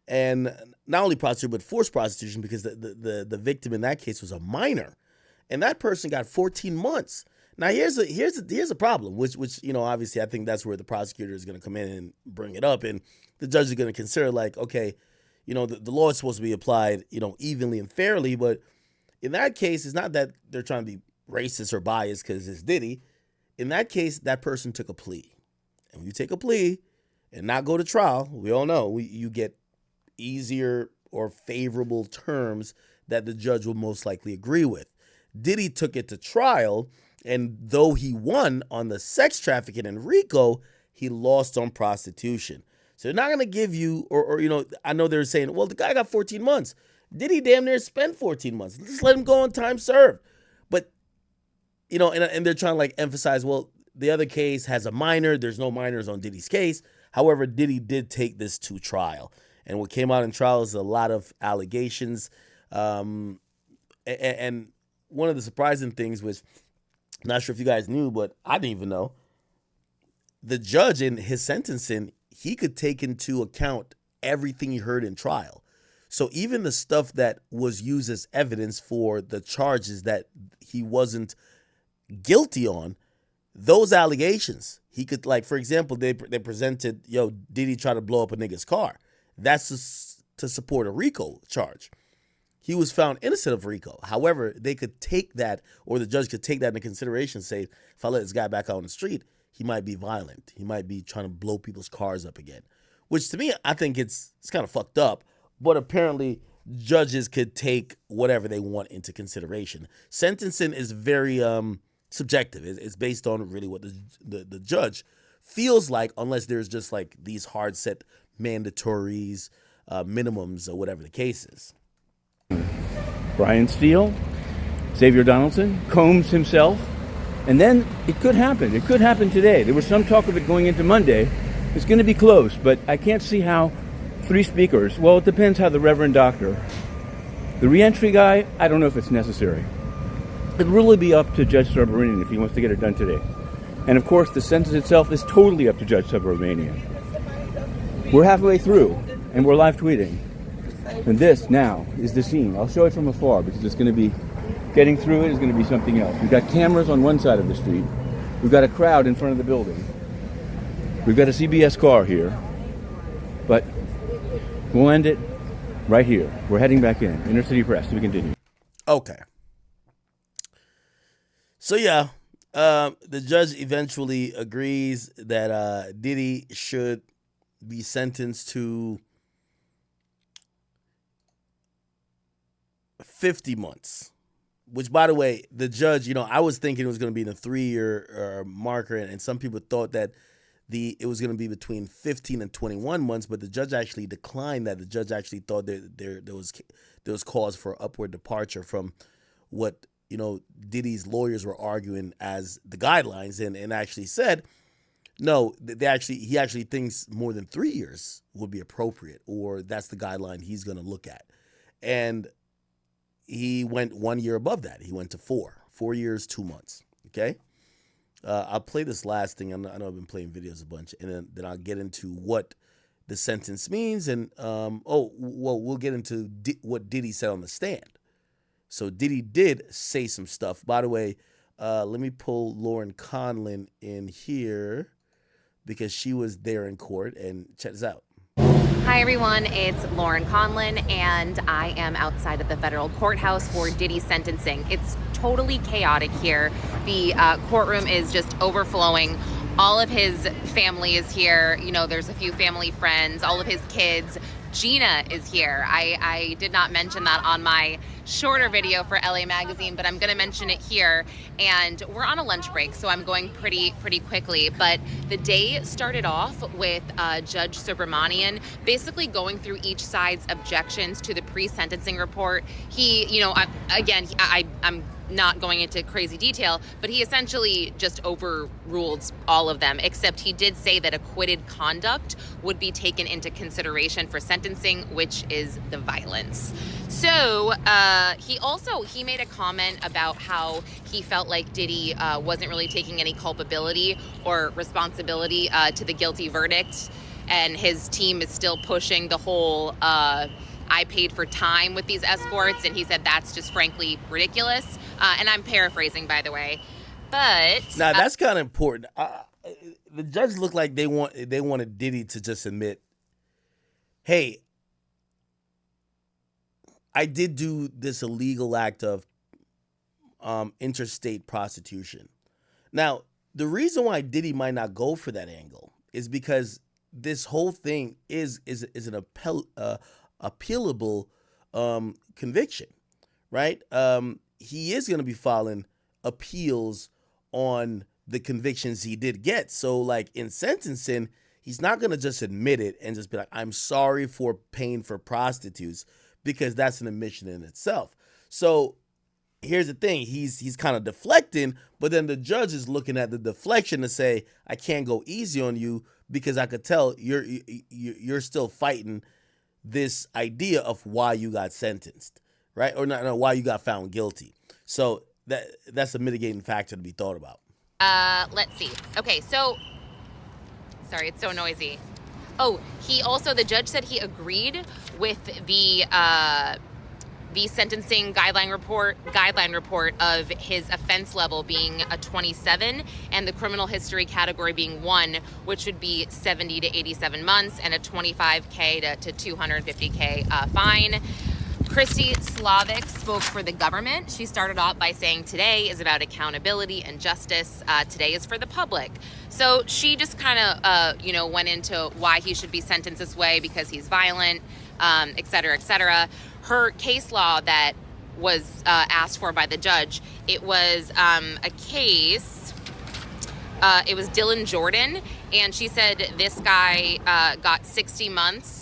and not only prostitution but forced prostitution, because the victim in that case was a minor, and that person got 14 months. Now here's a problem, which obviously I think that's where the prosecutor is going to come in and bring it up, and the judge is going to consider like, okay, the law is supposed to be applied, evenly and fairly, but in that case, it's not that they're trying to be racist or biased because it's Diddy. In that case, that person took a plea, and when you take a plea and not go to trial, we all know you get easier or favorable terms that the judge will most likely agree with. Diddy took it to trial, and though he won on the sex trafficking and RICO, he lost on prostitution. So they're not going to give you, or I know they're saying, well, the guy got 14 months. Diddy damn near spent 14 months. Just let him go on time served. But, and they're trying to like emphasize, well, the other case has a minor. There's no minors on Diddy's case. However, Diddy did take this to trial. And what came out in trial is a lot of allegations. And one of the surprising things was, I'm not sure if you guys knew, but I didn't even know, the judge in his sentencing, he could take into account everything he heard in trial. So even the stuff that was used as evidence for the charges that he wasn't guilty on, those allegations, he could, like, for example, they presented, did he try to blow up a nigga's car? That's to support a RICO charge. He was found innocent of RICO. However, they could take that, or the judge could take that into consideration, say, if I let this guy back out on the street, he might be violent. He might be trying to blow people's cars up again, which to me, I think it's kind of fucked up. But apparently, judges could take whatever they want into consideration. Sentencing is very subjective. It's based on really what the judge feels like, unless there's just like these hard set mandatories, minimums, or whatever the case is. Brian Steele, Xavier Donaldson, Combs himself, and then it could happen. It could happen today. There was some talk of it going into Monday. It's going to be close, but I can't see how 3 speakers, well, it depends how the Reverend Doctor. The reentry guy, I don't know if it's necessary. It'd really be up to Judge Subramanian if he wants to get it done today. And of course, the sentence itself is totally up to Judge Subramanian. We're halfway through, and we're live tweeting. And this now is the scene. I'll show it from afar because it's going to be, getting through it is going to be something else. We've got cameras on one side of the street. We've got a crowd in front of the building. We've got a CBS car here. But we'll end it right here. We're heading back in. Inner City Press. We continue. Okay. So yeah, the judge eventually agrees that Diddy should be sentenced to 50 months, which, by the way, the judge, I was thinking it was going to be in a 3-year marker, and some people thought that it was going to be between 15 and 21 months, but the judge actually declined that. The judge actually thought that there was cause for upward departure from what, Diddy's lawyers were arguing as the guidelines, and actually said, no, he actually thinks more than 3 years would be appropriate, or that's the guideline he's going to look at. And he went 1 year above that. He went to 4 years, 2 months. Okay. I'll play this last thing. I know I've been playing videos a bunch, and then I'll get into what the sentence means. And, we'll get into what Diddy said on the stand. So Diddy did say some stuff. By the way, let me pull Lauren Conlin in here because she was there in court, and check this out. Hi everyone, it's Lauren Conlin, and I am outside of the federal courthouse for Diddy's sentencing. It's totally chaotic here. The courtroom is just overflowing. All of his family is here. There's a few family friends, all of his kids. Gina is here. I did not mention that on my shorter video for LA Magazine, but I'm going to mention it here. And we're on a lunch break, so I'm going pretty quickly. But the day started off with Judge Subramanian basically going through each side's objections to the pre-sentencing report. I'm not going into crazy detail, but he essentially just overruled all of them, except he did say that acquitted conduct would be taken into consideration for sentencing, which is the violence. So he made a comment about how he felt like Diddy wasn't really taking any culpability or responsibility to the guilty verdict, and his team is still pushing the whole I paid for time with these escorts, and he said that's just frankly ridiculous. And I'm paraphrasing, by the way. But now that's kind of important. The judge looked like they wanted Diddy to just admit, hey, I did do this illegal act of interstate prostitution. Now, the reason why Diddy might not go for that angle is because this whole thing is an appealable conviction, right? He is going to be filing appeals on the convictions he did get. So, like, in sentencing, he's not going to just admit it and just be like, I'm sorry for paying for prostitutes, because that's an admission in itself. So here's the thing, he's kind of deflecting, but then the judge is looking at the deflection to say, I can't go easy on you because I could tell you're still fighting this idea of why you got sentenced, right? Or not, no, why you got found guilty. So that's a mitigating factor to be thought about. Let's see. Okay, so sorry, it's so noisy. Oh, the judge said he agreed with the sentencing guideline report of his offense level being a 27 and the criminal history category being 1, which would be 70 to 87 months and a $25K to $250K fine. Christy Slavic spoke for the government. She started off by saying today is about accountability and justice. Today is for the public. So she just kind of, went into why he should be sentenced this way because he's violent, et cetera, et cetera. Her case law that was asked for by the judge, it was a case, it was Dylan Jordan, and she said this guy got 60 months,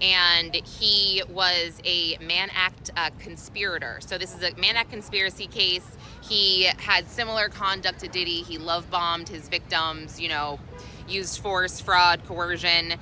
and he was a Mann Act conspirator. So this is a Mann Act conspiracy case. He had similar conduct to Diddy. He love bombed his victims, used force, fraud, coercion,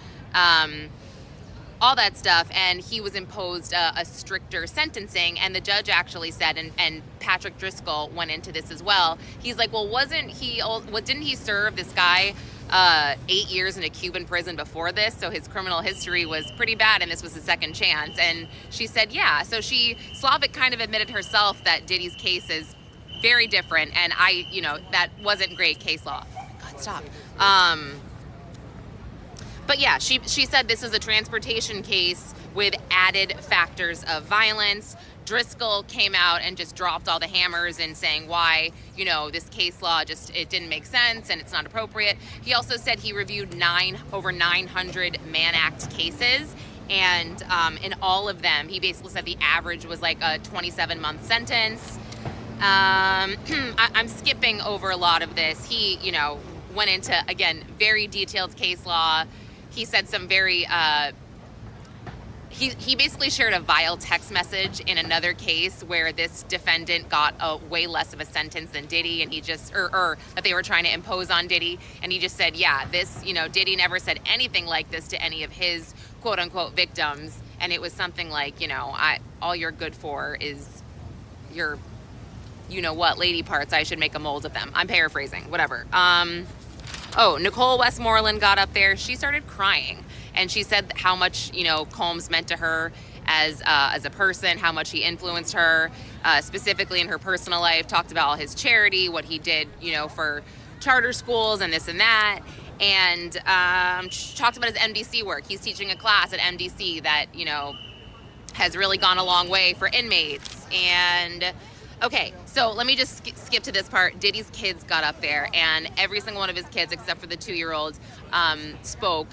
all that stuff, and he was imposed a stricter sentencing. And the judge actually said, and Patrick Driscoll went into this as well, he's like, well, didn't he serve this guy 8 years in a Cuban prison before this? So his criminal history was pretty bad, and this was his second chance. And she said, yeah. So Slavic kind of admitted herself that Diddy's case is very different, and that wasn't great case law. God, stop. But yeah, she said this is a transportation case with added factors of violence. Driscoll came out and just dropped all the hammers in saying why, this case law it didn't make sense and it's not appropriate. He also said he reviewed over 900 Mann Act cases, and in all of them, he basically said the average was like a 27-month sentence. I'm skipping over a lot of this. He, went into, again, very detailed case law. He said some very, he basically shared a vile text message in another case where this defendant got a way less of a sentence than Diddy, and he just, or that they were trying to impose on Diddy. And he just said, yeah, this, Diddy never said anything like this to any of his quote unquote victims. And it was something like, all you're good for is your, lady parts. I should make a mold of them. I'm paraphrasing, whatever. Nicole Westmoreland got up there. She started crying, and she said how much, Combs meant to her as a person, how much he influenced her, specifically in her personal life, talked about all his charity, what he did, for charter schools and this and that. And talked about his MDC work. He's teaching a class at MDC that, has really gone a long way for inmates. And okay, so let me just skip to this part. Diddy's kids got up there, and every single one of his kids, except for the 2-year-old, spoke.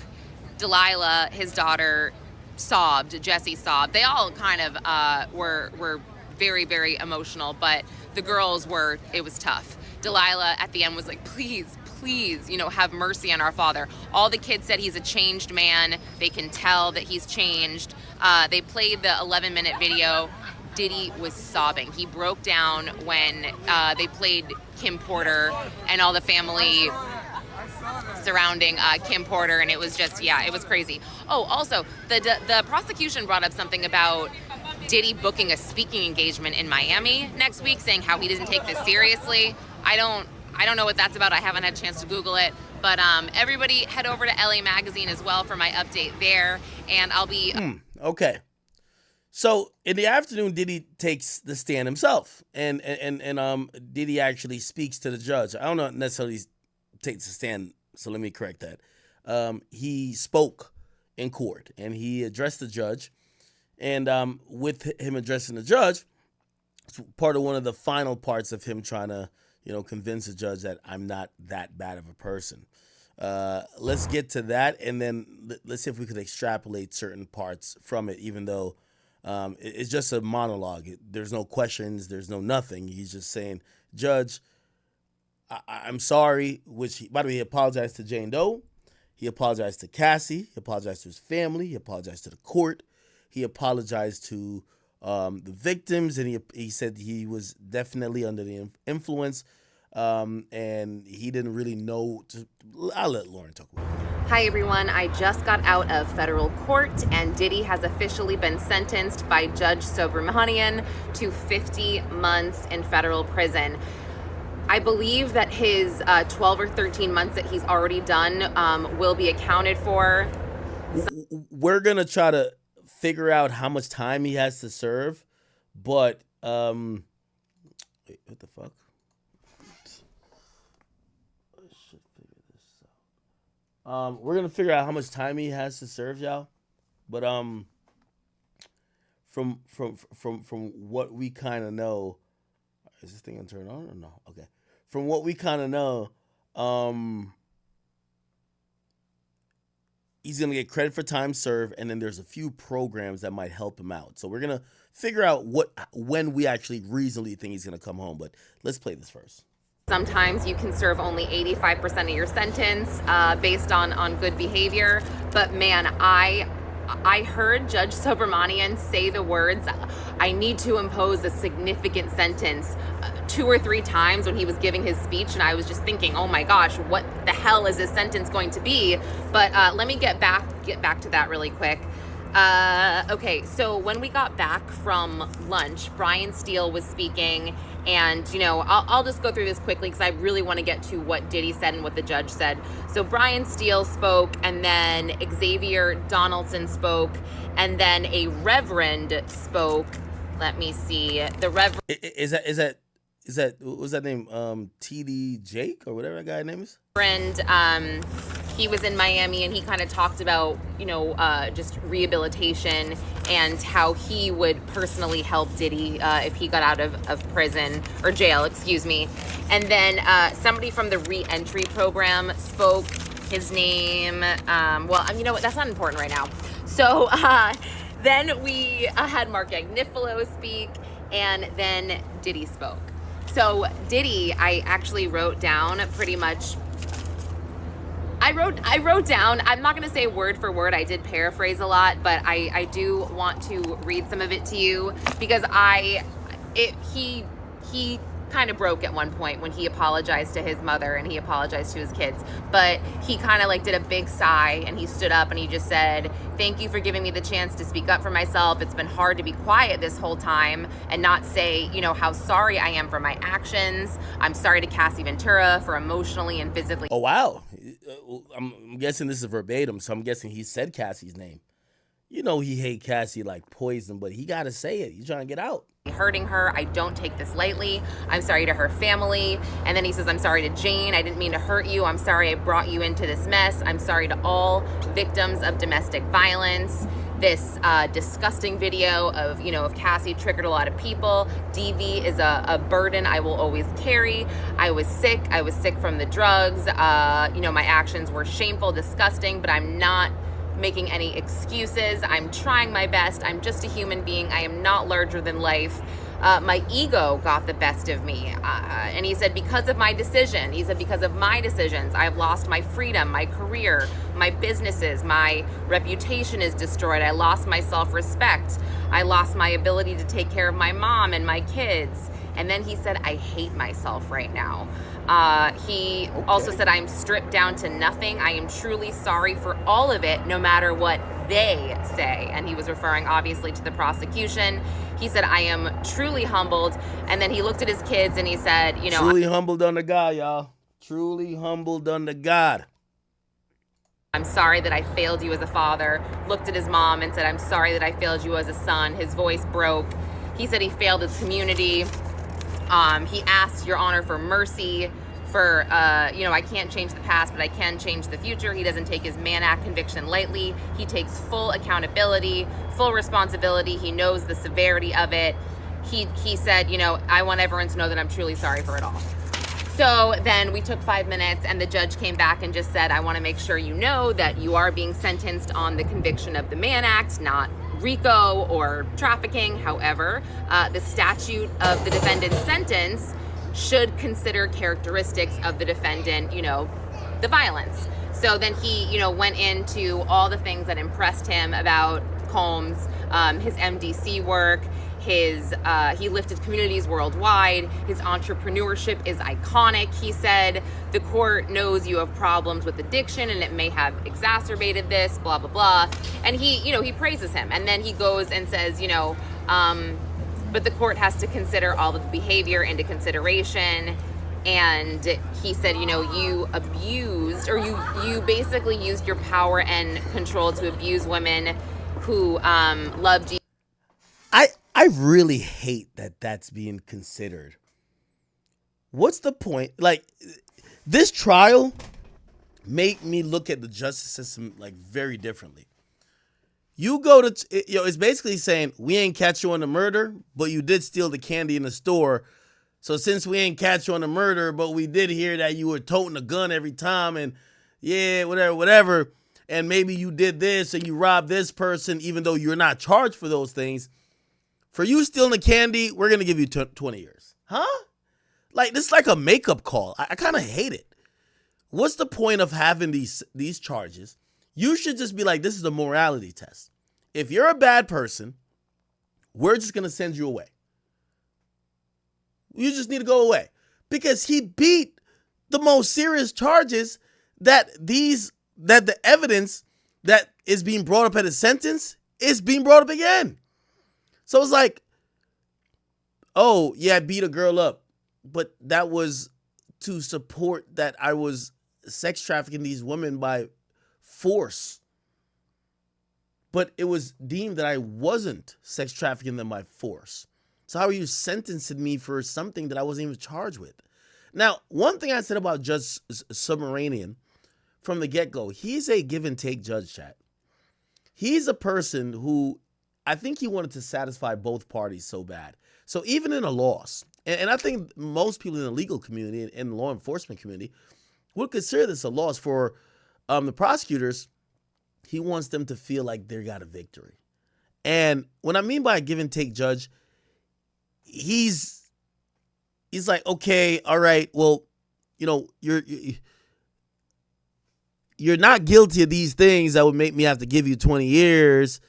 Delilah, his daughter, sobbed. Jesse sobbed. They all kind of were very, very emotional, but the girls it was tough. Delilah at the end was like, please, have mercy on our father. All the kids said he's a changed man. They can tell that he's changed. They played the 11-minute video. Diddy was sobbing. He broke down when they played Kim Porter and all the family surrounding Kim Porter, and it was just, it was crazy. Oh, also, the prosecution brought up something about Diddy booking a speaking engagement in Miami next week, saying how he doesn't take this seriously. I don't know what that's about. I haven't had a chance to Google it. But everybody head over to LA Magazine as well for my update there, and I'll be... Okay. So in the afternoon, Diddy takes the stand himself, and Diddy actually speaks to the judge. I don't know necessarily takes the stand, so let me correct that. He spoke in court, and he addressed the judge, and with him addressing the judge, it's part of one of the final parts of him trying to, convince the judge that I'm not that bad of a person. Let's get to that, and then let's see if we could extrapolate certain parts from it, even though it's just a monologue. There's no questions. There's no nothing. He's just saying, Judge, I'm sorry, which, by the way, he apologized to Jane Doe. He apologized to Cassie. He apologized to his family. He apologized to the court. He apologized to the victims, and he said he was definitely under the influence, and he didn't really know. I'll let Lauren talk about it. Hi everyone, I just got out of federal court and Diddy has officially been sentenced by Judge Subramanian to 50 months in federal prison. I believe that his 12 or 13 months that he's already done will be accounted for. We're going to try to figure out how much time he has to serve, but wait, what the fuck? We're gonna figure out how much time he has to serve, y'all. But from what we kind of know, is this thing gonna turn on or no? Okay. From what we kind of know, he's gonna get credit for time served, and then there's a few programs that might help him out. So we're gonna figure out when we actually reasonably think he's gonna come home. But let's play this first. Sometimes you can serve only 85% of your sentence based on good behavior. But man, I heard Judge Subramanian say the words, I need to impose a significant sentence 2 or 3 times when he was giving his speech. And I was just thinking, oh my gosh, what the hell is this sentence going to be? But let me get back to that really quick. Okay, so when we got back from lunch, Brian Steele was speaking, and I'll just go through this quickly because I really want to get to what Diddy said and what the judge said. So Brian Steele spoke, and then Xavier Donaldson spoke, and then a reverend spoke. Let me see. The reverend is that what was that name? TD Jake or whatever that guy's name is? He was in Miami and he kind of talked about, just rehabilitation and how he would personally help Diddy if he got out of prison or jail, excuse me. And then somebody from the re-entry program spoke. His name, well, you know what? That's not important right now. So then we had Mark Agnifilo speak, and then Diddy spoke. So Diddy, I actually wrote down pretty much. I wrote down, I'm not going to say word for word, I did paraphrase a lot, but I do want to read some of it to you because he kind of broke at one point when he apologized to his mother and he apologized to his kids, but he kind of did a big sigh and he stood up and he just said, thank you for giving me the chance to speak up for myself. It's been hard to be quiet this whole time and not say, how sorry I am for my actions. I'm sorry to Cassie Ventura for emotionally and physically. Oh, wow. I'm guessing this is verbatim, so I'm guessing he said Cassie's name. He hate Cassie like poison, but he got to say it. He's trying to get out. Hurting her. I don't take this lightly. I'm sorry to her family. And then he says, I'm sorry to Jane. I didn't mean to hurt you. I'm sorry I brought you into this mess. I'm sorry to all victims of domestic violence. This disgusting video of Cassie triggered a lot of people. DV is a burden I will always carry. I was sick. I was sick from the drugs. My actions were shameful, disgusting, but I'm not making any excuses. I'm trying my best. I'm just a human being. I am not larger than life. My ego got the best of me. And he said, because of my decision, because of my decisions, I've lost my freedom, my career, my businesses, my reputation is destroyed. I lost my self-respect. I lost my ability to take care of my mom and my kids. And then he said, I hate myself right now. He also said, I'm stripped down to nothing. I am truly sorry for all of it, no matter what they say. And he was referring obviously to the prosecution. He said, I am truly humbled. And then he looked at his kids and he said, truly humbled under God, y'all. Truly humbled under God. I'm sorry that I failed you as a father, looked at his mom and said, I'm sorry that I failed you as a son. His voice broke. He said he failed his community. He asked, Your Honor, for mercy, for, I can't change the past, but I can change the future. He doesn't take his Mann Act conviction lightly. He takes full accountability, full responsibility. He knows the severity of it. He said, I want everyone to know that I'm truly sorry for it all. So then we took 5 minutes and the judge came back and just said, I want to make sure you know that you are being sentenced on the conviction of the Mann Act, not RICO or trafficking. However, the statute of the defendant's sentence should consider characteristics of the defendant, the violence. So then he, went into all the things that impressed him about Combs, his MDC work, he lifted communities worldwide. His entrepreneurship is iconic. He said, the court knows you have problems with addiction and it may have exacerbated this, blah, blah, blah. And he praises him. And then he goes and says, but the court has to consider all of the behavior into consideration. And he said, you abused, or you basically used your power and control to abuse women who loved you. I really hate that that's being considered. What's the point? Like, this trial made me look at the justice system like very differently. You go to, it's basically saying, we ain't catch you on the murder, but you did steal the candy in the store. So since we ain't catch you on the murder, but we did hear that you were toting a gun every time and yeah, whatever. And maybe you did this and you robbed this person, even though you're not charged for those things. For you stealing the candy, we're going to give you 20 years. Huh? Like, this is like a makeup call. I kind of hate it. What's the point of having these charges? You should just be like, this is a morality test. If you're a bad person, we're just going to send you away. You just need to go away. Because he beat the most serious charges that the evidence that is being brought up at his sentence is being brought up again. So it's like, oh, yeah, I beat a girl up, but that was to support that I was sex trafficking these women by force. But it was deemed that I wasn't sex trafficking them by force. So how are you sentencing me for something that I wasn't even charged with? Now, one thing I said about Judge Subramanian from the get-go, he's a give and take judge, chat. He's a person who, I think he wanted to satisfy both parties so bad. So even in a loss, and I think most people in the legal community and the law enforcement community would consider this a loss for the prosecutors. He wants them to feel like they got a victory. And what I mean by a give and take judge, he's like, okay, all right, well, you're not guilty of these things that would make me have to give you 20 years.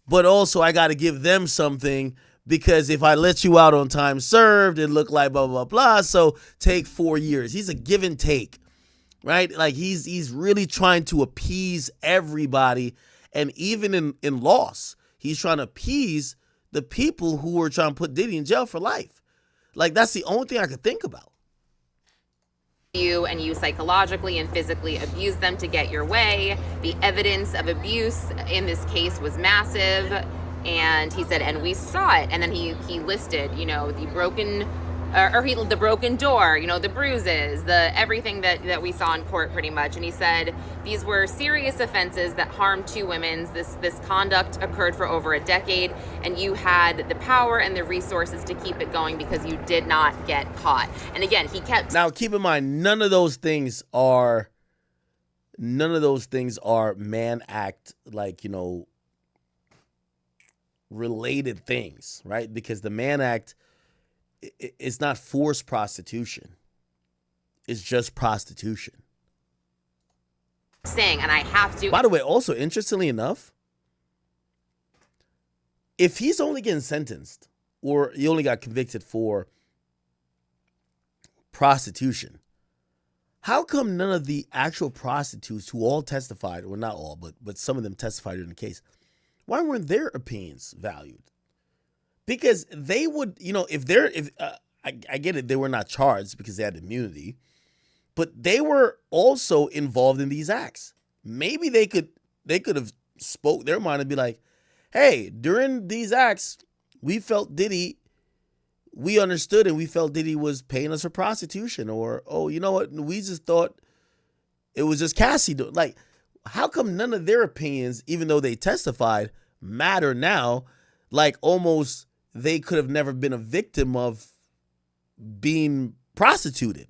But also I got to give them something because if I let you out on time served, it looked like blah, blah, blah. So take 4 years. He's a give and take, right? Like he's really trying to appease everybody. And even in loss, he's trying to appease the people who were trying to put Diddy in jail for life. Like that's the only thing I could think about. You and you psychologically and physically abuse them to get your way. The evidence of abuse in this case was massive. And he said, and we saw it. And then he listed, the broken the broken door, the bruises, the everything that we saw in court pretty much. And he said these were serious offenses that harmed 2 women. This conduct occurred for over a decade, and you had the power and the resources to keep it going because you did not get caught. And again, he kept. Now, keep in mind, none of those things are Mann Act, related things, right? Because the Mann Act, it's not forced prostitution. It's just prostitution. Saying, and I have to. By the way, also, interestingly enough, if he's only getting sentenced or he only got convicted for prostitution, how come none of the actual prostitutes who all testified, or not all, but some of them testified in the case, why weren't their opinions valued? Because they would, I get it, they were not charged because they had immunity, but they were also involved in these acts. maybe they could have spoke their mind and be like, hey, during these acts, we felt Diddy, we understood and we felt Diddy was paying us for prostitution, or, oh, you know what, we just thought it was just Cassie. Like, how come none of their opinions, even though they testified, matter now? Like, almost they could have never been a victim of being prostituted.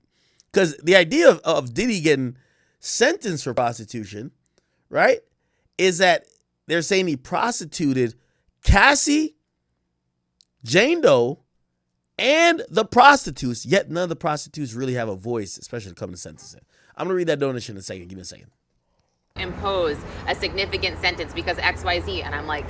Because the idea of Diddy getting sentenced for prostitution, right, is that they're saying he prostituted Cassie, Jane Doe, and the prostitutes, yet none of the prostitutes really have a voice, especially when it comes to sentencing. I'm going to read that donation in a second. Give me a second. Impose a significant sentence because XYZ. And I'm like,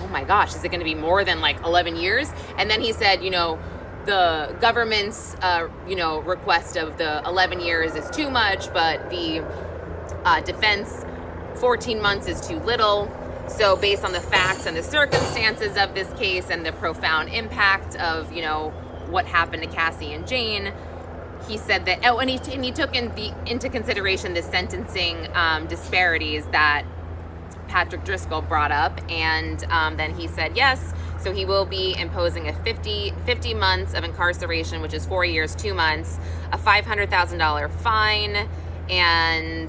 oh my gosh, is it going to be more than like 11 years? And then he said, the government's, request of the 11 years is too much, but the defense, 14 months is too little. So based on the facts and the circumstances of this case and the profound impact of, what happened to Cassie and Jane, he said that, and he took into consideration the sentencing disparities that Patrick Driscoll brought up. And then he said yes. So he will be imposing a 50 months of incarceration, which is 4 years, 2 months, a $500,000 fine, and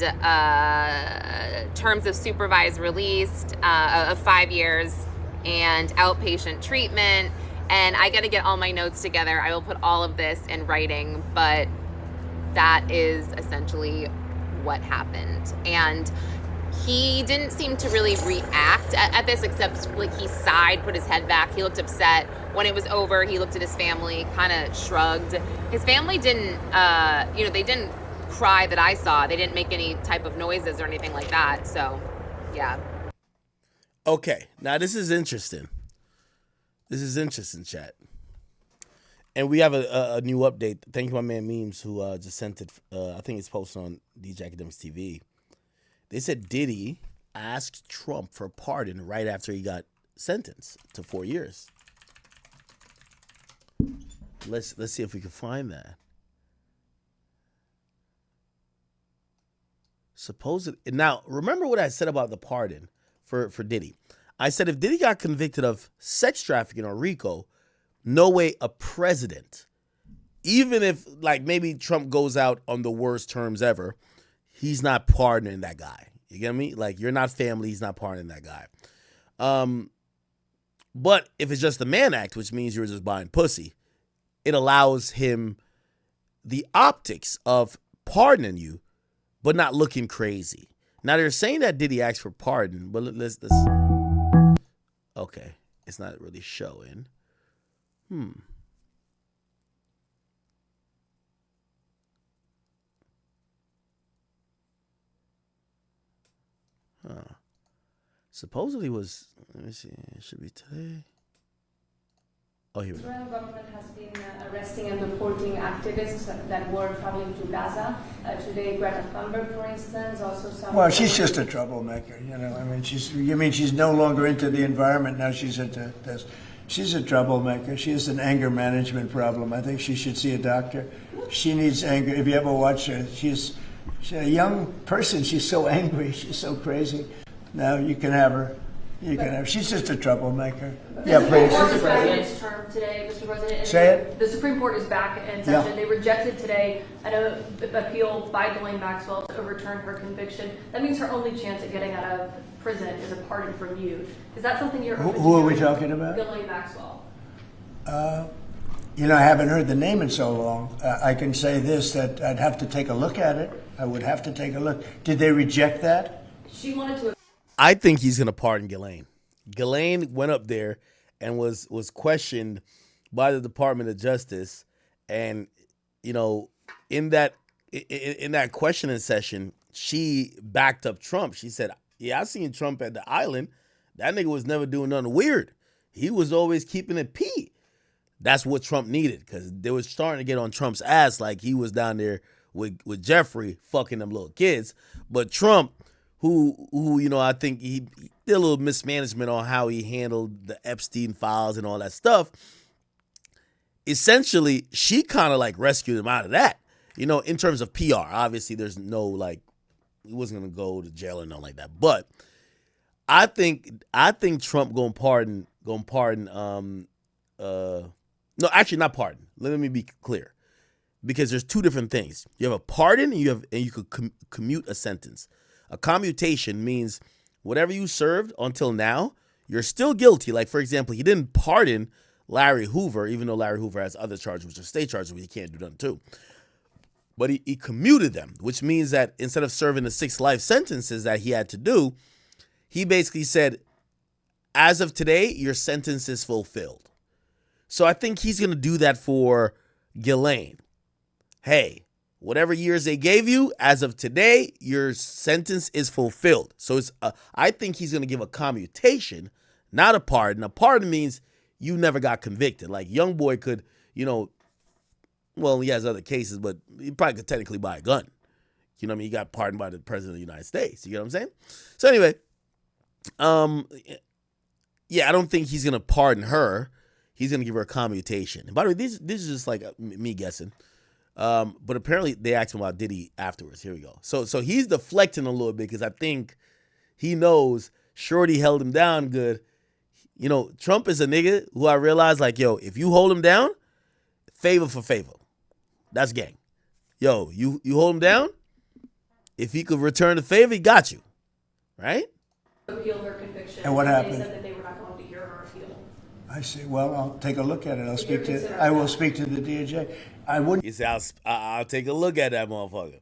terms of supervised release of 5 years, and outpatient treatment. And I got to get all my notes together. I will put all of this in writing, but that is essentially what happened. And he didn't seem to really react at this, except like he sighed, put his head back. He looked upset. When it was over, he looked at his family, kind of shrugged. His family didn't, they didn't cry that I saw. They didn't make any type of noises or anything like that. So, yeah. Okay, now this is interesting. This is interesting, chat. And we have a new update. Thank you, my man Memes, who just sent it. I think it's posted on DJ Akademiks TV. They said Diddy asked Trump for a pardon right after he got sentenced to 4 years. Let's see if we can find that. Now, remember what I said about the pardon for Diddy. I said if Diddy got convicted of sex trafficking or RICO, no way a president, even if like maybe Trump goes out on the worst terms ever, he's not pardoning that guy. You get me? Like, you're not family, he's not pardoning that guy. But if it's just the Mann Act, which means you're just buying pussy, it allows him the optics of pardoning you, but not looking crazy. Now, they're saying that Diddy asked for pardon, but let's okay, it's not really showing. Supposedly was, let me see, it should be today. Oh, here we go. The Israeli government has been arresting and deporting activists that were traveling to Gaza. Today, Greta Thunberg, for instance, also some... Well, she's just a troublemaker, I mean, she's no longer into the environment, now she's into this. She's a troublemaker. She has an anger management problem. I think she should see a doctor. She needs anger. If you ever watch her, she's a young person. She's so angry. She's so crazy. Now you can have her. She's just a troublemaker. Yeah, please. The Supreme Court is back in its term today, Mr. President. Say it. The Supreme Court is back in session. Yeah. They rejected today an appeal by Ghislaine Maxwell to overturn her conviction. That means her only chance at getting out of prison is a pardon from you. Is that something you're open to? Who are we talking about? Ghislaine Maxwell. I haven't heard the name in so long. I can say this, that I'd have to take a look at it. I would have to take a look. Did they reject that? She wanted to... I think he's going to pardon Ghislaine. Ghislaine went up there and was questioned by the Department of Justice. And, in that questioning session, she backed up Trump. She said, yeah, I seen Trump at the island. That nigga was never doing nothing weird. He was always keeping it P. That's what Trump needed, because they was starting to get on Trump's ass like he was down there with Jeffrey fucking them little kids. But Trump, who I think he did a little mismanagement on how he handled the Epstein files and all that stuff. Essentially, she kind of like rescued him out of that. In terms of PR, obviously there's no he wasn't gonna go to jail or nothing like that. But I think Trump gonna pardon. No, actually not pardon. Let me be clear, because there's two different things. You have a pardon, and you could commute a sentence. A commutation means whatever you served until now, you're still guilty. Like, for example, he didn't pardon Larry Hoover, even though Larry Hoover has other charges, which are state charges, where he can't do nothing too. But he commuted them, which means that instead of serving the 6 life sentences that he had to do, he basically said, as of today, your sentence is fulfilled. So I think he's going to do that for Ghislaine. Hey, whatever years they gave you, as of today, your sentence is fulfilled. So I think he's going to give a commutation, not a pardon. A pardon means you never got convicted. Like, Youngboy could, well, he has other cases, but he probably could technically buy a gun. You know what I mean? He got pardoned by the president of the United States. You get what I'm saying? So anyway, yeah, I don't think he's going to pardon her. He's going to give her a commutation. And by the way, this is just like me guessing. But apparently they asked him about Diddy afterwards. Here we go. So he's deflecting a little bit because I think he knows Shorty held him down good. Trump is a nigga who I realize, like, yo, if you hold him down, favor for favor. That's gang. Yo, you hold him down. If he could return the favor, he got you. Right? Appeal her conviction. And what happened? They said that they were not going to hear her appeal. I see. Well, I'll take a look at it. I will speak to the DOJ. I wouldn't. You say I'll take a look at that motherfucker.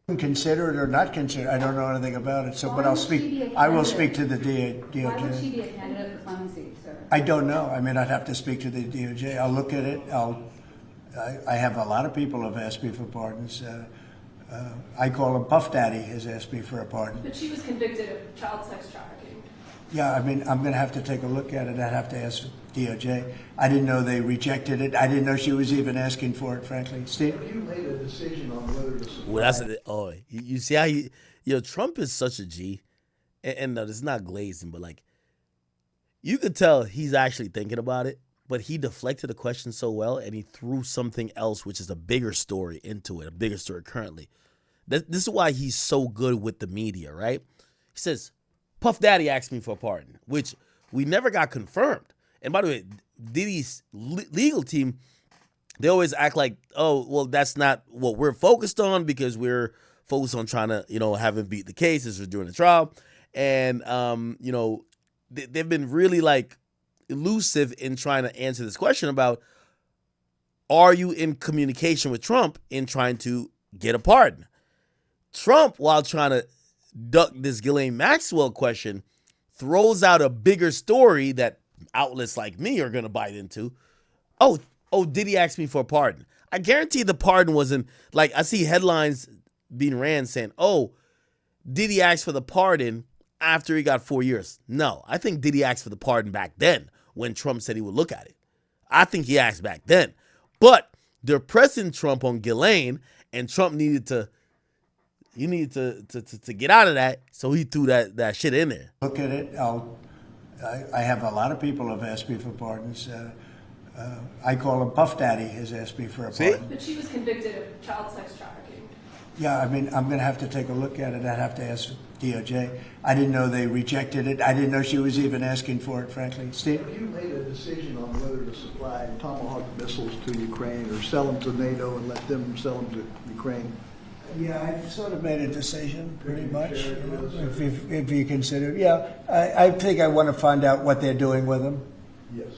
Consider it or not consider it. I don't know anything about it. So, but I'll speak. I will speak to the DOJ. Why would she be a candidate for clemency, sir? I don't know. I mean, I'd have to speak to the DOJ. I'll look at it. I have a lot of people who have asked me for pardons. I call him Puff Daddy has asked me for a pardon. But she was convicted of child sex trafficking. Yeah, I mean, I'm going to have to take a look at it. I'd have to ask DOJ. I didn't know they rejected it. I didn't know she was even asking for it, frankly. Steve? Have you made a decision on whether to supply? Well, that's you see how Trump is such a G. And no, this is not glazing, but like, you could tell he's actually thinking about it, but he deflected the question so well and he threw something else, which is a bigger story into it, a bigger story currently. This is why he's so good with the media, right? He says, Puff Daddy asked me for a pardon, which we never got confirmed. And by the way, Diddy's legal team, they always act like, oh, well, that's not what we're focused on because we're focused on trying to, have him beat the case as we're doing the trial. And, they've been really like elusive in trying to answer this question about, are you in communication with Trump in trying to get a pardon? Trump, while trying to duck this Ghislaine Maxwell question, throws out a bigger story that outlets like me are going to bite into. Oh, Diddy asked me for a pardon. I guarantee the pardon wasn't, like, I see headlines being ran saying, oh, Diddy asked for the pardon after he got 4 years. No, I think Diddy asked for the pardon back then when Trump said he would look at it. I think he asked back then. But they're pressing Trump on Ghislaine, and Trump needed to get out of that, so he threw that shit in there. Look at it. I have a lot of people who have asked me for pardons. I call him Puff Daddy has asked me for a pardon. But she was convicted of child sex trafficking. Yeah, I mean, I'm going to have to take a look at it. I'd have to ask DOJ. I didn't know they rejected it. I didn't know she was even asking for it, frankly. Steve? Have you made a decision on whether to supply Tomahawk missiles to Ukraine or sell them to NATO and let them sell them to Ukraine? Yeah, I've sort of made a decision, pretty much. If you consider, yeah, I think I want to find out what they're doing with them. Yes.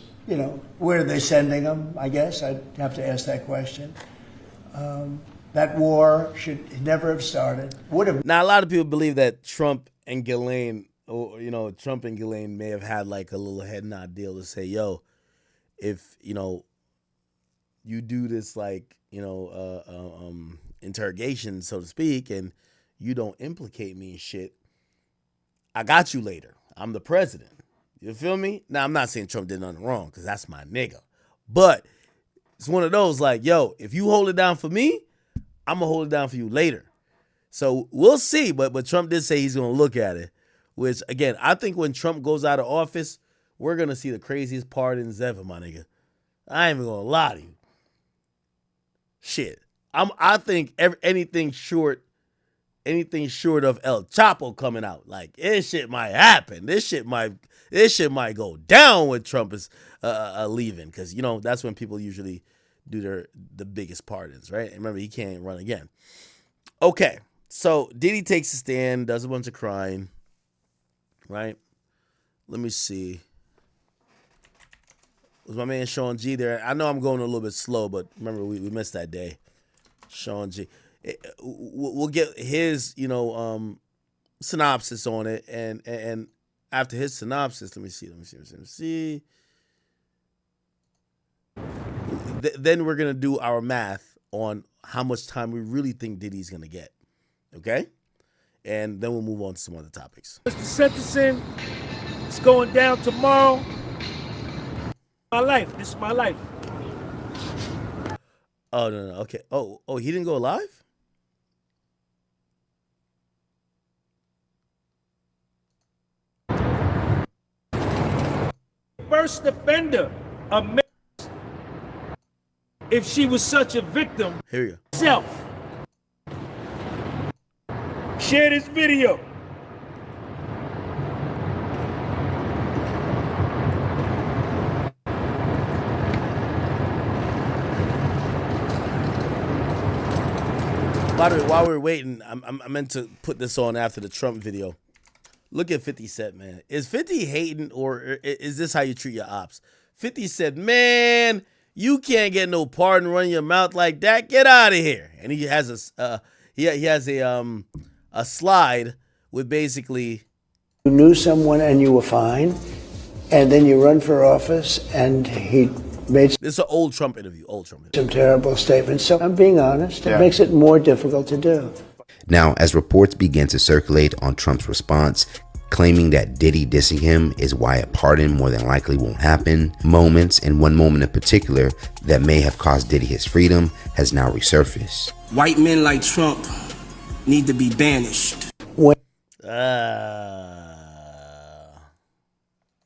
Where are they sending them? I guess I'd have to ask that question. That war should never have started. Would have. Now, a lot of people believe that Trump and Ghislaine may have had like a little head nod deal to say, yo, if, you do this like, interrogation, so to speak, and you don't implicate me in shit, I got you later. I'm the president. You feel me? Now, I'm not saying Trump did nothing wrong because that's my nigga. But it's one of those like, yo, if you hold it down for me, I'm going to hold it down for you later. So we'll see. But Trump did say he's going to look at it, which, again, I think when Trump goes out of office, we're going to see the craziest pardons ever, my nigga. I ain't even going to lie to you. Shit. I think anything short anything short of El Chapo coming out. Like, this shit might happen. This shit might go down when Trump is leaving, because you know that's when people usually do the biggest pardons, right? And remember, he can't run again. Okay, so Diddy takes a stand, does a bunch of crying, right? Let me see. Was my man Sean G there? I know I'm going a little bit slow, but remember, we missed that day. Sean G. We'll get his, synopsis on it, and after his synopsis, let me see. Then we're gonna do our math on how much time we really think Diddy's gonna get, okay? And then we'll move on to some other topics. Mr. Sentencing, it's going down tomorrow. This is my life. Oh no, okay. Oh, he didn't go live? First offender, if she was such a victim. Here you go. Self. Share this video. By the way, while we're waiting, I meant to put this on after the Trump video. Look at 50 Cent, man. Is 50 hating, or is this how you treat your ops? 50 said, man, you can't get no pardon running your mouth like that. Get out of here. And he has a slide with basically, you knew someone and you were fine, and then you run for office, and he made this is an old Trump interview. Some terrible statements. So I'm being honest. It makes it more difficult to do. Now, as reports begin to circulate on Trump's response, claiming that Diddy dissing him is why a pardon more than likely won't happen, moments, and one moment in particular that may have cost Diddy his freedom has now resurfaced. White men like Trump need to be banished. When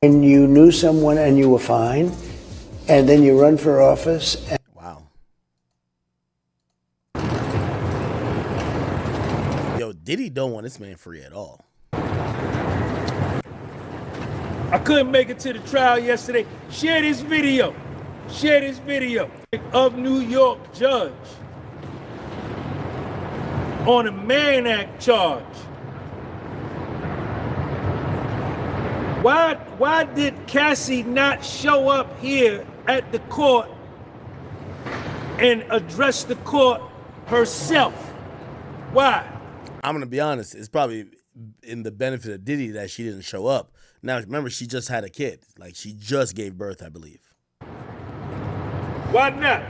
you knew someone and you were fine, and then you run for office. Wow. Yo, Diddy don't want this man free at all. I couldn't make it to the trial yesterday. Share this video. Share this video of New York judge on a Mann Act charge. Why did Cassie not show up here at the court and address the court herself? Why? I'm going to be honest. It's probably in the benefit of Diddy that she didn't show up. Now, remember, she just had a kid. Like, she just gave birth, I believe. Why not?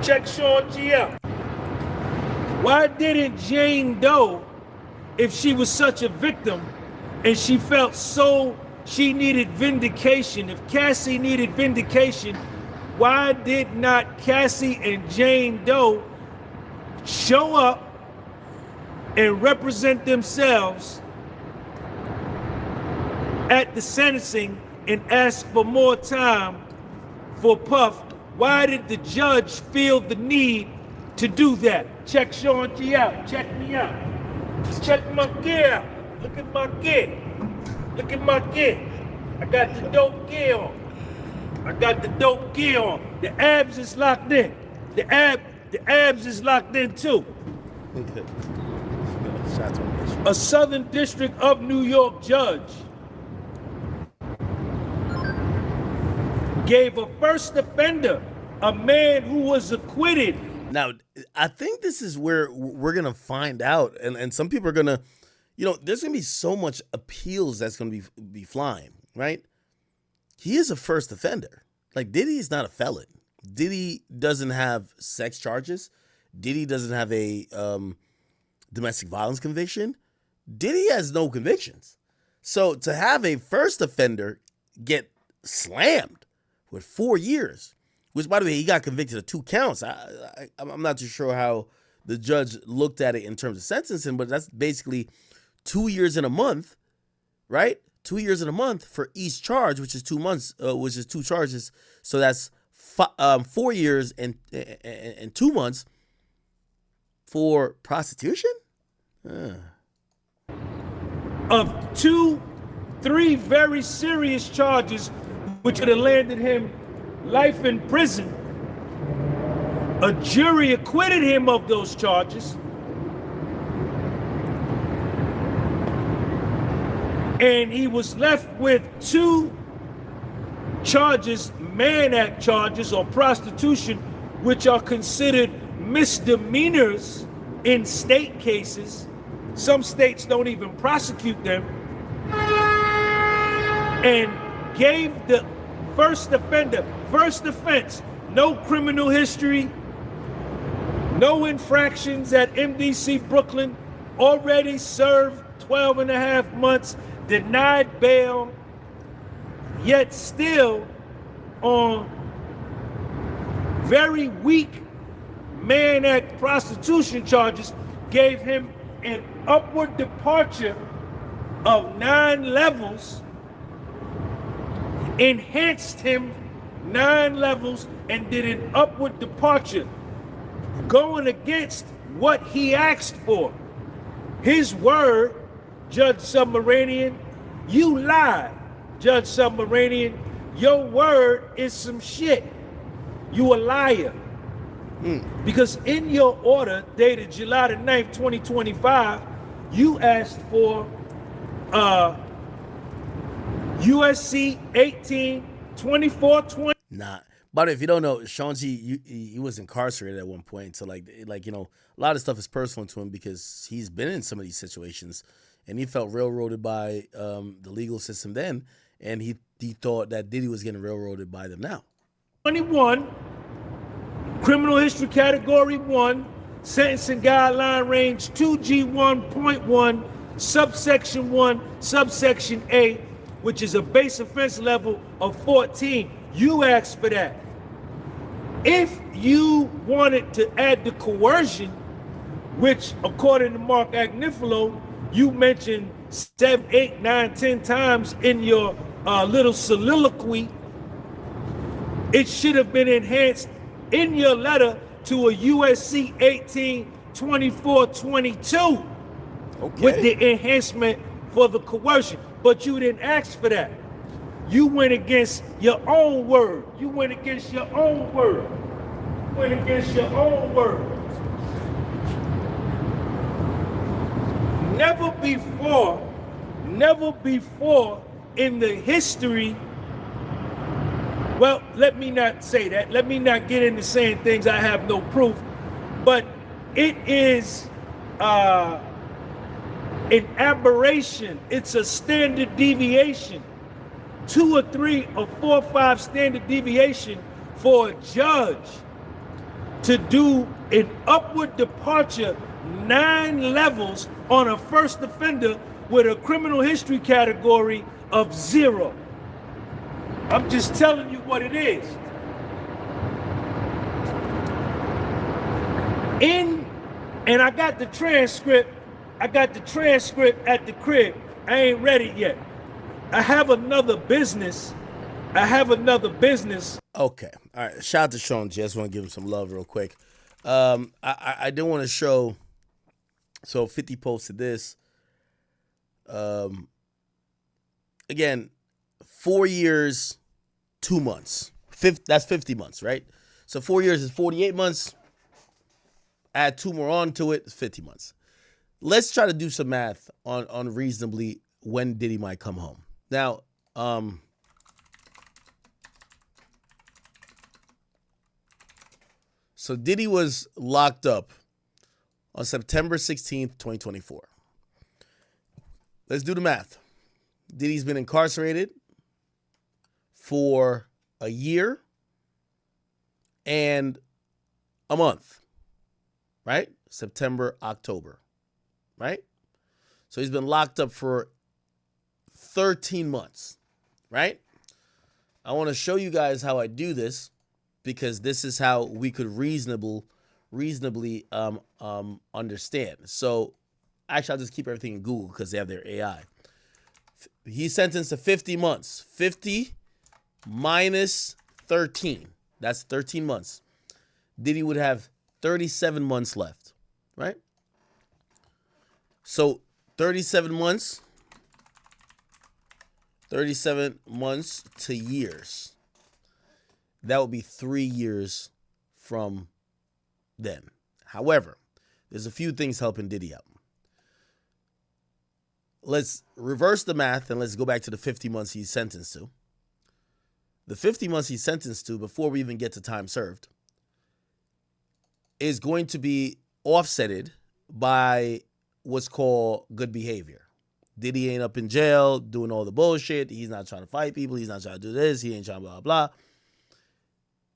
Check Sean G out. Why didn't Jane Doe, if she was such a victim and she felt so she needed vindication, if Cassie needed vindication, why did not Cassie and Jane Doe show up and represent themselves at the sentencing and ask for more time for Puff? Why did the judge feel the need to do that? Check Sean G out. Check me out. Check my gear out. Look at my gear. Look at my gear. I got the dope gear on. I got the dope gear on. The abs is locked in. The abs is locked in too. A Southern District of New York judge gave a first offender, a man who was acquitted. Now, I think this is where we're going to find out, and some people are going to, there's going to be so much appeals that's going to be flying, right? He is a first offender. Like, Diddy is not a felon. Diddy doesn't have sex charges. Diddy doesn't have a domestic violence conviction. Diddy has no convictions. So to have a first offender get slammed with 4 years, which, by the way, he got convicted of 2 counts. I'm not too sure how the judge looked at it in terms of sentencing, but that's basically 2 years and a month, right? 2 years and a month for each charge, which is 2 months, which is 2 charges. So that's 4 years and 2 months. for prostitution? Of 3 very serious charges, which would have landed him life in prison. A jury acquitted him of those charges. And he was left with 2 charges, Mann Act charges or prostitution, which are considered misdemeanors in state cases. Some states don't even prosecute them. And gave the first offense, no criminal history, no infractions at MDC Brooklyn, already served 12 and a half months, denied bail, yet still on very weak Mann Act prostitution charges, gave him an upward departure of 9 levels, enhanced him 9 levels, and did an upward departure, going against what he asked for. His word, Judge Submarinian, you lied, Judge Submarinian. Your word is some shit. You a liar. Because in your order dated July the 9th, 2025, you asked for USC 18-24-20. Nah. But if you don't know, Sean G, he was incarcerated at one point. So like you know, a lot of stuff is personal to him because he's been in some of these situations, and he felt railroaded by the legal system then, and he thought that Diddy was getting railroaded by them now. 21, criminal history category 1, sentencing guideline range 2G1.1, subsection 1, subsection A, which is a base offense level of 14. You asked for that. If you wanted to add the coercion, which according to Mark Agnifilo, you mentioned 7, 8, 9, 10 times in your little soliloquy, it should have been enhanced in your letter to a USC 18-24-22 with the enhancement for the coercion. But you didn't ask for that. You went against your own word. You went against your own word. Went against your own word. Never before in the history, well, let me not say that. Let me not get into saying things I have no proof, but it is an aberration. It's a standard deviation. 2 or 3 or 4 or 5 standard deviation for a judge to do an upward departure 9 levels on a first offender with a criminal history category of 0. I'm just telling you what it is. And I got the transcript. I got the transcript at the crib. I ain't ready yet. I have another business. Okay. All right. Shout out to Sean G. I just want to give him some love real quick. I do want to show. So 50 posted this. Again, 4 years, 2 months. That's 50 months, right? So 4 years is 48 months. Add 2 more on to it, it's 50 months. Let's try to do some math on reasonably when Diddy might come home. Now, so Diddy was locked up on September 16th, 2024. Let's do the math. Diddy's been incarcerated for a year and a month, right? September, October, right? So he's been locked up for 13 months, right? I want to show you guys how I do this because this is how we could reasonably understand. So actually, I'll just keep everything in Google because they have their AI. He's sentenced to 50 months. 50 minus 13. That's 13 months. Diddy would have 37 months left, right? So 37 months to years. That would be 3 years from then. However, there's a few things helping Diddy out. Let's reverse the math and let's go back to the 50 months he's sentenced to. The 50 months he's sentenced to, before we even get to time served, is going to be offsetted by what's called good behavior. Diddy ain't up in jail doing all the bullshit. He's not trying to fight people. He's not trying to do this. He ain't trying to blah, blah.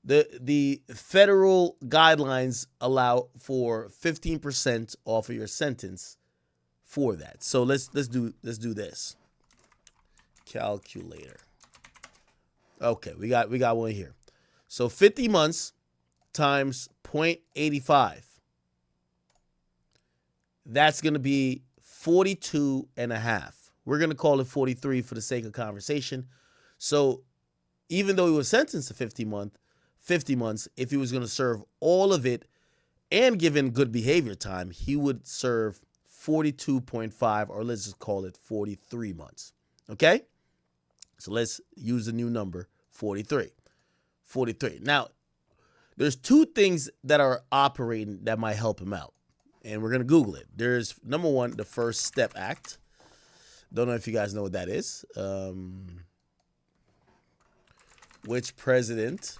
The federal guidelines allow for 15% off of your sentence for that. So let's do this. Calculator. Okay, we got one here. So 50 months times 0.85. That's going to be 42 and a half. We're going to call it 43 for the sake of conversation. So even though he was sentenced to 50 months, if he was going to serve all of it and given good behavior time, he would serve 42.5, or let's just call it 43 months. Okay? So let's use the new number, 43. 43. Now, there's two things that are operating that might help him out. And we're going to Google it. There's, number one, the First Step Act. Don't know if you guys know what that is. Which president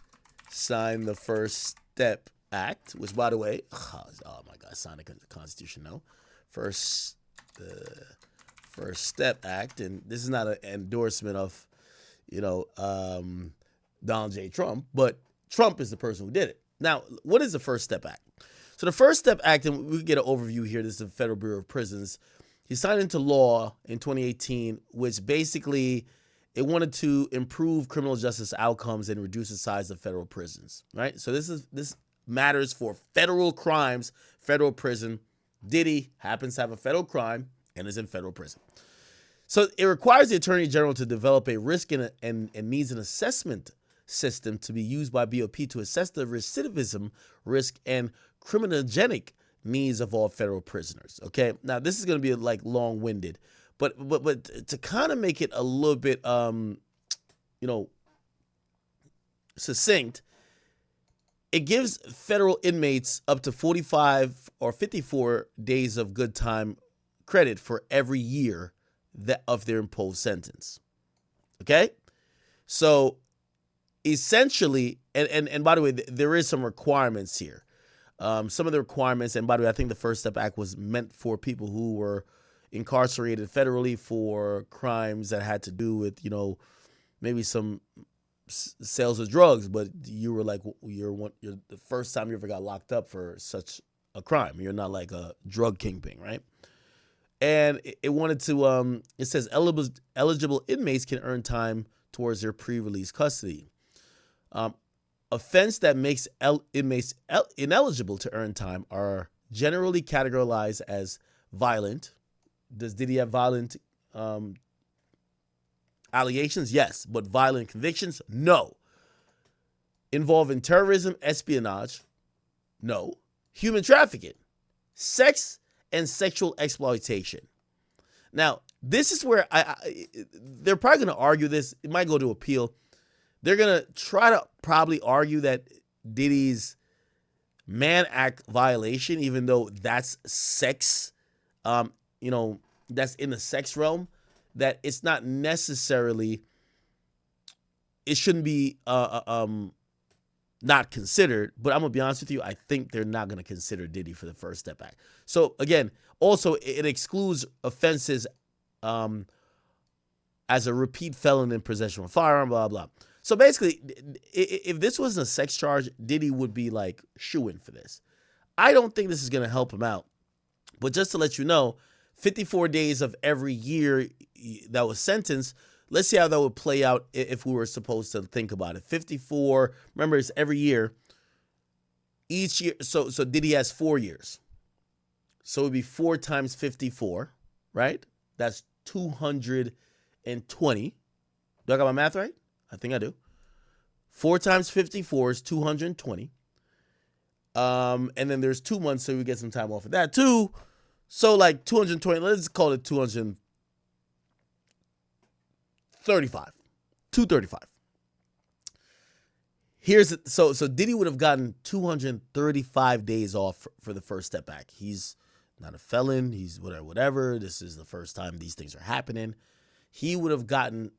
signed the First Step Act? Which, by the way, oh my God, signed the Constitution, no. First Step Act. And this is not an endorsement of, Donald J. Trump, but Trump is the person who did it. Now, what is the First Step Act? So the First Step Act, and we get an overview here. This is the Federal Bureau of Prisons. He signed into law in 2018, which basically it wanted to improve criminal justice outcomes and reduce the size of federal prisons, right? So this matters for federal crimes, federal prison. Diddy happens to have a federal crime and is in federal prison. So it requires the Attorney General to develop a risk and needs an assessment system to be used by BOP to assess the recidivism risk and criminogenic needs of all federal prisoners. Okay, now this is going to be like long-winded, but to kind of make it a little bit succinct, it gives federal inmates up to 45 or 54 days of good time credit for every year of their imposed sentence. Okay, so essentially, and by the way, there is some requirements here. Some of the requirements, and by the way, I think the First Step Act was meant for people who were incarcerated federally for crimes that had to do with, maybe some sales of drugs, but you were like, you're the first time you ever got locked up for such a crime. You're not like a drug kingpin, right? And it wanted to, it says eligible inmates can earn time towards their pre-release custody. Offense that makes inmates ineligible to earn time are generally categorized as violent. Does Diddy have violent allegations? Yes. But violent convictions? No. Involving terrorism, espionage? No. Human trafficking? Sex and sexual exploitation. Now, this is where they're probably going to argue this. It might go to appeal. They're going to try to probably argue that Diddy's Mann Act violation, even though that's sex, that's in the sex realm, that it's not necessarily, it shouldn't be not considered. But I'm going to be honest with you, I think they're not going to consider Diddy for the First Step Act. So again, also it excludes offenses as a repeat felon in possession of a firearm, blah, blah. So basically, if this wasn't a sex charge, Diddy would be like shoo-in for this. I don't think this is going to help him out. But just to let you know, 54 days of every year that was sentenced, let's see how that would play out if we were supposed to think about it. 54, remember, it's every year. Each year, so Diddy has 4 years. So it would be 4 times 54, right? That's 220. Do I got my math right? I think I do. 4 times 54 is 220. And then there's 2 months, so we get some time off of that too. So like 220, let's call it 235. 235. So Diddy would have gotten 235 days off for the First Step Act. He's not a felon. He's whatever. This is the first time these things are happening. He would have gotten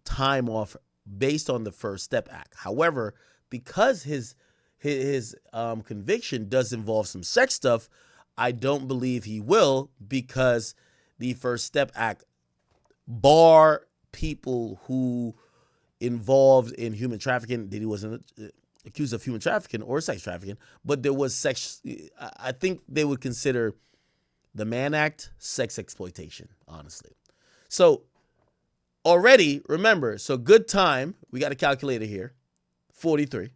time off based on the First Step Act. However, because his conviction does involve some sex stuff, I don't believe he will, because the First Step Act bar people who involved in human trafficking. Diddy wasn't accused of human trafficking or sex trafficking, but there was sex. I think they would consider the Mann Act sex exploitation, honestly. So already, remember, so good time, we got a calculator here, 43.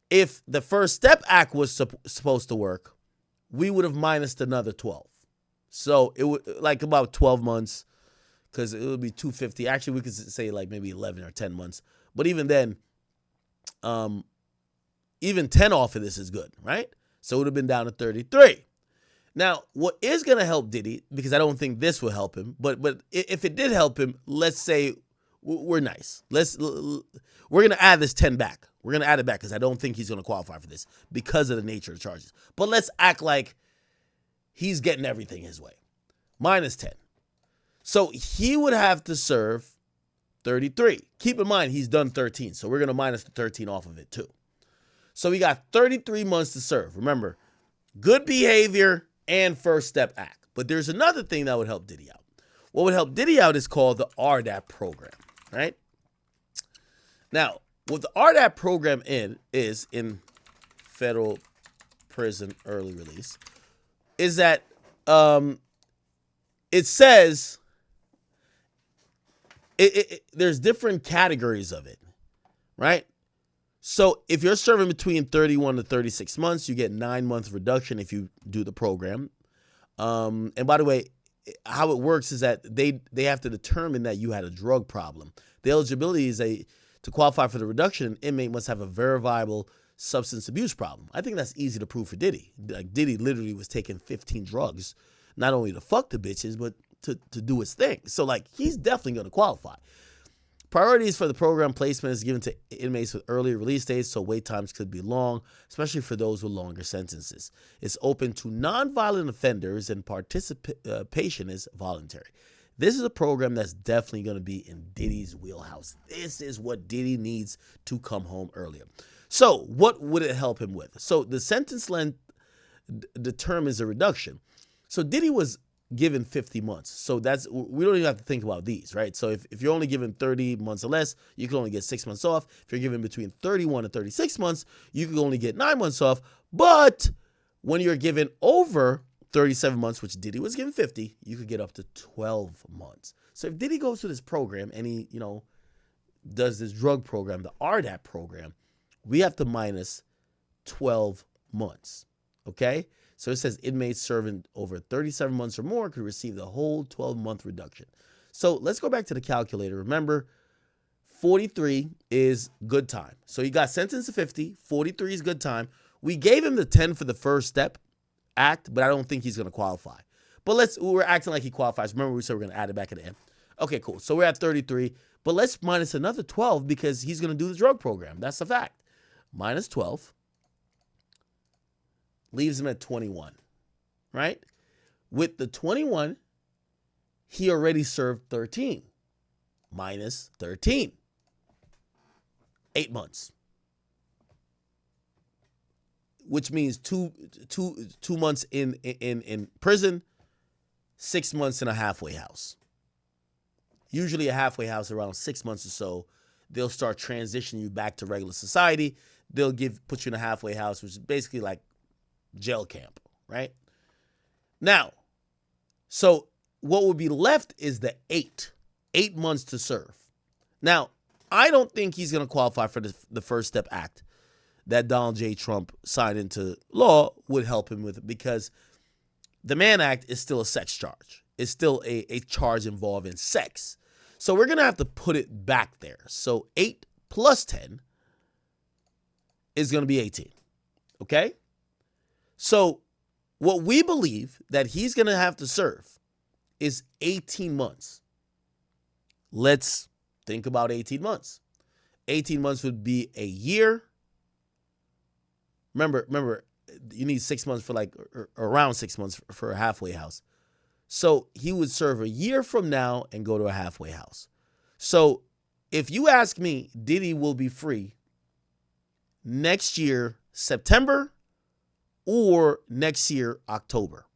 If the First Step Act was supposed to work, we would have minused another 12. So it would like about 12 months, because it would be 250. Actually, we could say like maybe 11 or 10 months. But even then, even 10 off of this is good, right? So it would have been down to 33. Now, what is going to help Diddy, because I don't think this will help him, but if it did help him, let's say we're nice. We're going to add this 10 back. We're going to add it back because I don't think he's going to qualify for this because of the nature of the charges. But let's act like he's getting everything his way. Minus 10. So he would have to serve 33. Keep in mind, he's done 13. So we're going to minus the 13 off of it too. So we got 33 months to serve. Remember, good behavior and First Step Act. But there's another thing that would help Diddy out. What would help Diddy out is called the RDAP program, right? Now, what the RDAP program is in federal prison early release is that it says there's different categories of it, right? So if you're serving between 31 to 36 months, you get 9 months reduction if you do the program. And by the way, how it works is that they have to determine that you had a drug problem. The eligibility is to qualify for the reduction, an inmate must have a verifiable substance abuse problem. I think that's easy to prove for Diddy. Like Diddy literally was taking 15 drugs, not only to fuck the bitches, but to do his thing. So like he's definitely going to qualify. Priorities for the program placement is given to inmates with early release dates, so wait times could be long, especially for those with longer sentences. It's open to nonviolent offenders and participation is voluntary. This is a program that's definitely going to be in Diddy's wheelhouse. This is what Diddy needs to come home earlier. So what would it help him with? So the sentence length determines a reduction. So Diddy was given 50 months. So we don't even have to think about these, right? So if you're only given 30 months or less, you can only get 6 months off. If you're given between 31 and 36 months, you can only get 9 months off. But when you're given over 37 months, which Diddy was given 50, you could get up to 12 months. So if Diddy goes to this program and he, does this drug program, the RDAP program, we have to minus 12 months, okay? So it says inmates serving over 37 months or more could receive the whole 12-month reduction. So let's go back to the calculator. Remember, 43 is good time. So he got sentenced to 50. 43 is good time. We gave him the 10 for the First Step Act, but I don't think he's going to qualify. But we're acting like he qualifies. Remember, we said we're going to add it back at the end. Okay, cool. So we're at 33. But let's minus another 12 because he's going to do the drug program. That's a fact. Minus 12. Leaves him at 21, right? With the 21, he already served 13. Minus 13. 8 months. Which means two months in prison, 6 months in a halfway house. Usually a halfway house around 6 months or so, they'll start transitioning you back to regular society. They'll put you in a halfway house, which is basically like jail camp, right? Now, so what would be left is the 8 months to serve. Now, I don't think he's going to qualify for the First Step Act that Donald J. Trump signed into law would help him with it because the Mann Act is still a sex charge. It's still a charge involving sex. So we're going to have to put it back there. So 8 plus 10 is going to be 18. Okay? So what we believe that he's going to have to serve is 18 months. Let's think about 18 months. 18 months would be a year. Remember, you need 6 months for around 6 months for a halfway house. So he would serve a year from now and go to a halfway house. So if you ask me, Diddy will be free next year, September, or next year, October.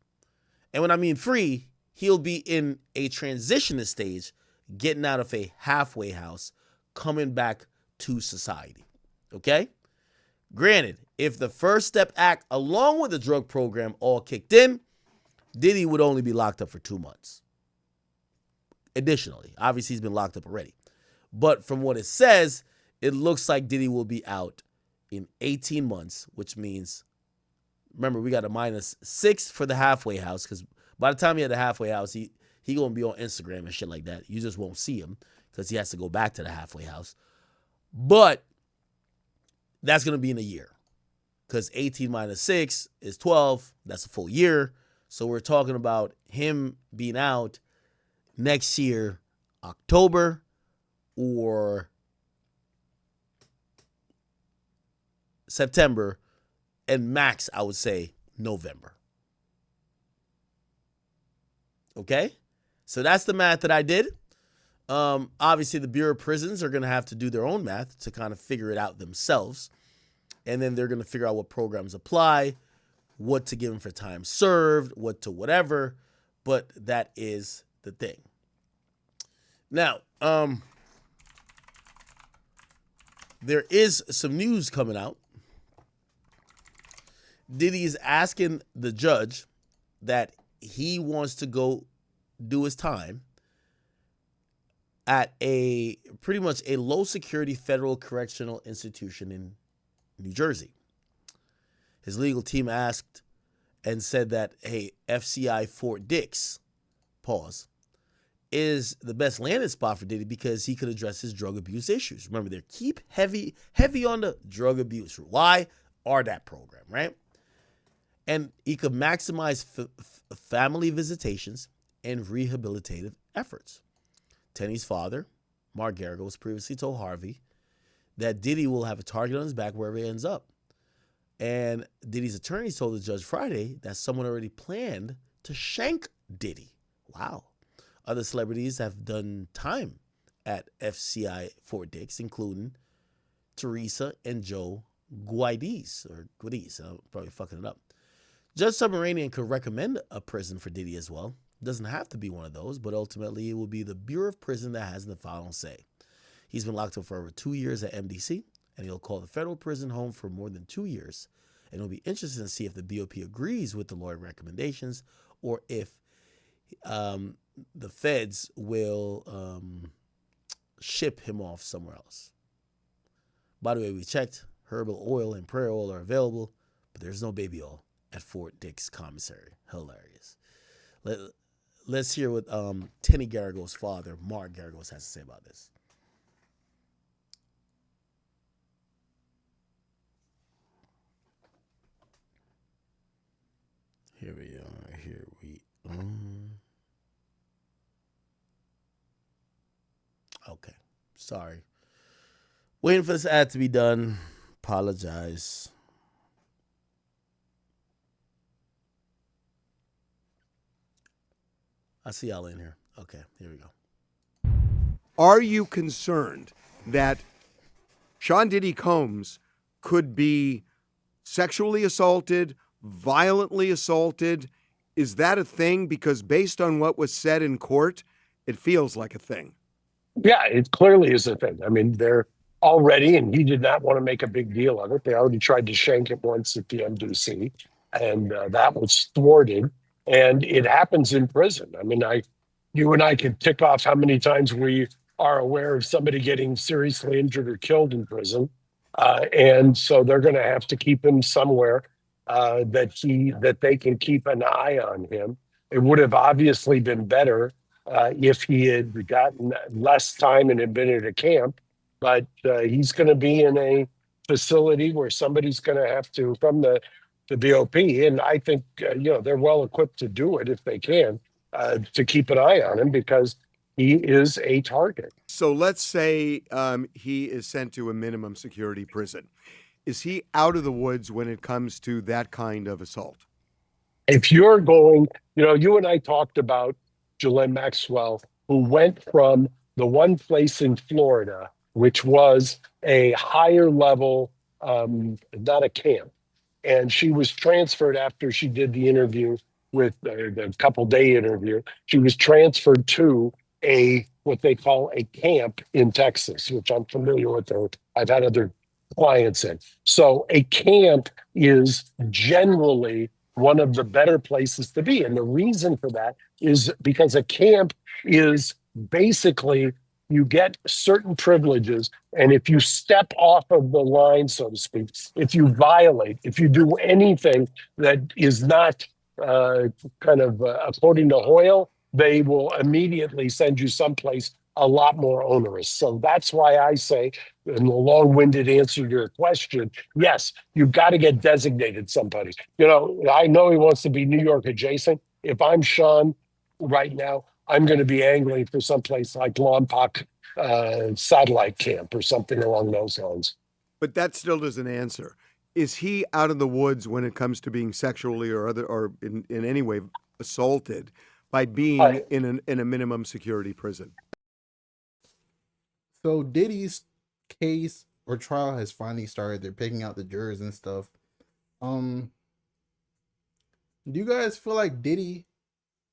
And when I mean free, he'll be in a transition stage, getting out of a halfway house, coming back to society. Okay? Granted, if the First Step Act, along with the drug program, all kicked in, Diddy would only be locked up for 2 months. Additionally, obviously he's been locked up already. But from what it says, it looks like Diddy will be out in 18 months, which means, remember, we got a -6 for the halfway house, because by the time he had the halfway house, he going to be on Instagram and shit like that. You just won't see him because he has to go back to the halfway house. But that's going to be in a year, because 18 minus 6 is 12. That's a full year. So we're talking about him being out next year, October, or September, and max, I would say, November. Okay? So that's the math that I did. Obviously, the Bureau of Prisons are going to have to do their own math to kind of figure it out themselves. And then they're going to figure out what programs apply, what to give them for time served, what to whatever. But that is the thing. Now, there is some news coming out. Diddy is asking the judge that he wants to go do his time at a pretty much a low security federal correctional institution in New Jersey. His legal team asked and said that, hey, FCI Fort Dix, pause, is the best landing spot for Diddy because he could address his drug abuse issues. Remember, they keep heavy on the drug abuse. Why? RDAP program, right? And he could maximize family visitations and rehabilitative efforts. Tenny's father, Mark Garagos, previously told Harvey that Diddy will have a target on his back wherever he ends up. And Diddy's attorneys told the judge Friday that someone already planned to shank Diddy. Wow. Other celebrities have done time at FCI Fort Dix, including Teresa and Joe Guides, I'm probably fucking it up. Judge Submaranian could recommend a prison for Diddy as well. It doesn't have to be one of those, but ultimately it will be the Bureau of Prison that has the final say. He's been locked up for over 2 years at MDC, and he'll call the federal prison home for more than 2 years. And it'll be interesting to see if the BOP agrees with the lawyer recommendations or if the feds will ship him off somewhere else. By the way, we checked. Herbal oil and prayer oil are available, but there's no baby oil at Fort Dix Commissary. Hilarious. Let's hear what Tenny Garagos' father, Mark Garagos, has to say about this. Here we are. Okay. Sorry. Waiting for this ad to be done. Apologize. I see y'all in here. Okay, here we go. Are you concerned that Sean Diddy Combs could be sexually assaulted, violently assaulted? Is that a thing? Because based on what was said in court, it feels like a thing. Yeah, it clearly is a thing. I mean, they're already, and he did not want to make a big deal of it. They already tried to shank him once at the MDC, and that was thwarted. And it happens in prison. I mean, you and I could tick off how many times we are aware of somebody getting seriously injured or killed in prison. And so they're going to have to keep him somewhere that they can keep an eye on him. It would have obviously been better if he had gotten less time and had been at a camp, but he's going to be in a facility where somebody's going to have to, from the BOP, and I think they're well equipped to do it if they can, to keep an eye on him because he is a target. So let's say he is sent to a minimum security prison. Is he out of the woods when it comes to that kind of assault? If you're going, you and I talked about Ghislaine Maxwell, who went from the one place in Florida, which was a higher level, not a camp. And she was transferred after she did the interview with the couple day interview. She was transferred to what they call a camp in Texas, which I'm familiar with. I've had other clients in. So a camp is generally one of the better places to be. And the reason for that is because a camp is basically you get certain privileges. And if you step off of the line, so to speak, if you violate, if you do anything that is not according to Hoyle, they will immediately send you someplace a lot more onerous. So that's why I say, in the long-winded answer to your question, yes, you've got to get designated somebody. I know he wants to be New York adjacent. If I'm Sean right now, I'm going to be angling for someplace like Lompoc satellite camp or something along those lines. But that still doesn't answer. Is he out of the woods when it comes to being sexually or in any way assaulted by being in a minimum security prison? So Diddy's case or trial has finally started. They're picking out the jurors and stuff. Do you guys feel like Diddy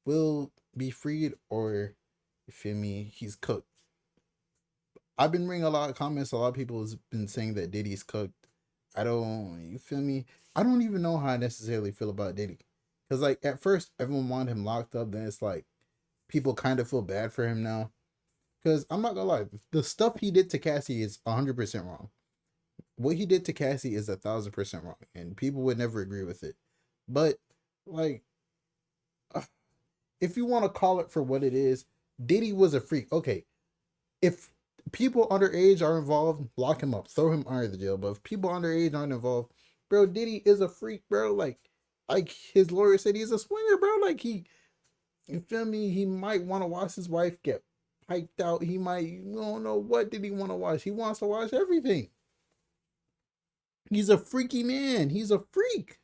will be freed, or you feel me, he's cooked? I've been reading a lot of comments. A lot of people have been saying that Diddy's cooked. You feel me? I don't even know how I necessarily feel about Diddy. Because like at first everyone wanted him locked up, then it's like people kind of feel bad for him now. Because I'm not gonna lie, the stuff he did to Cassie is 100% wrong. What he did to Cassie is 1,000% wrong, and people would never agree with it. But like, if you want to call it for what it is, Diddy was a freak. Okay, if people underage are involved, lock him up, throw him under the jail. But if people underage aren't involved, bro, Diddy is a freak, bro. Like his lawyer said, he's a swinger, bro. Like you feel me? He might want to watch his wife get piped out. He might, you don't know what did he want to watch. He wants to watch everything. He's a freaky man. He's a freak.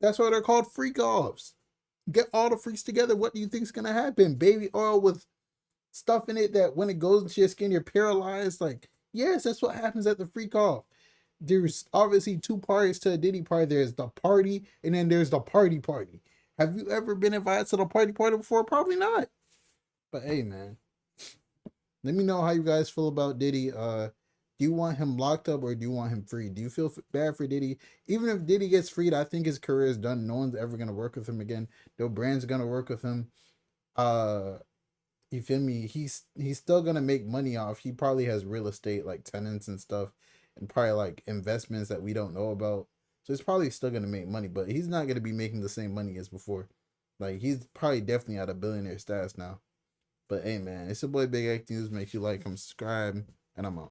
That's why they're called freak offs. Get all the freaks together. What do you think's gonna happen? Baby oil with stuff in it that when it goes into your skin, you're paralyzed. Like, yes, that's what happens at the freak off. There's obviously two parties to a Diddy party. There's the party, and then there's the party. Have you ever been invited to the party before? Probably not. But hey, man, let me know how you guys feel about Diddy. Do you want him locked up or do you want him free? Do you feel bad for Diddy? Even if Diddy gets freed, I think his career is done. No one's ever gonna work with him again. No brand's gonna work with him. You feel me? He's still gonna make money off. He probably has real estate like tenants and stuff, and probably like investments that we don't know about. So he's probably still gonna make money, but he's not gonna be making the same money as before. Like he's probably definitely at a billionaire status now. But hey, man, it's your boy Big X News. Make sure you like, comment, subscribe, and I'm out.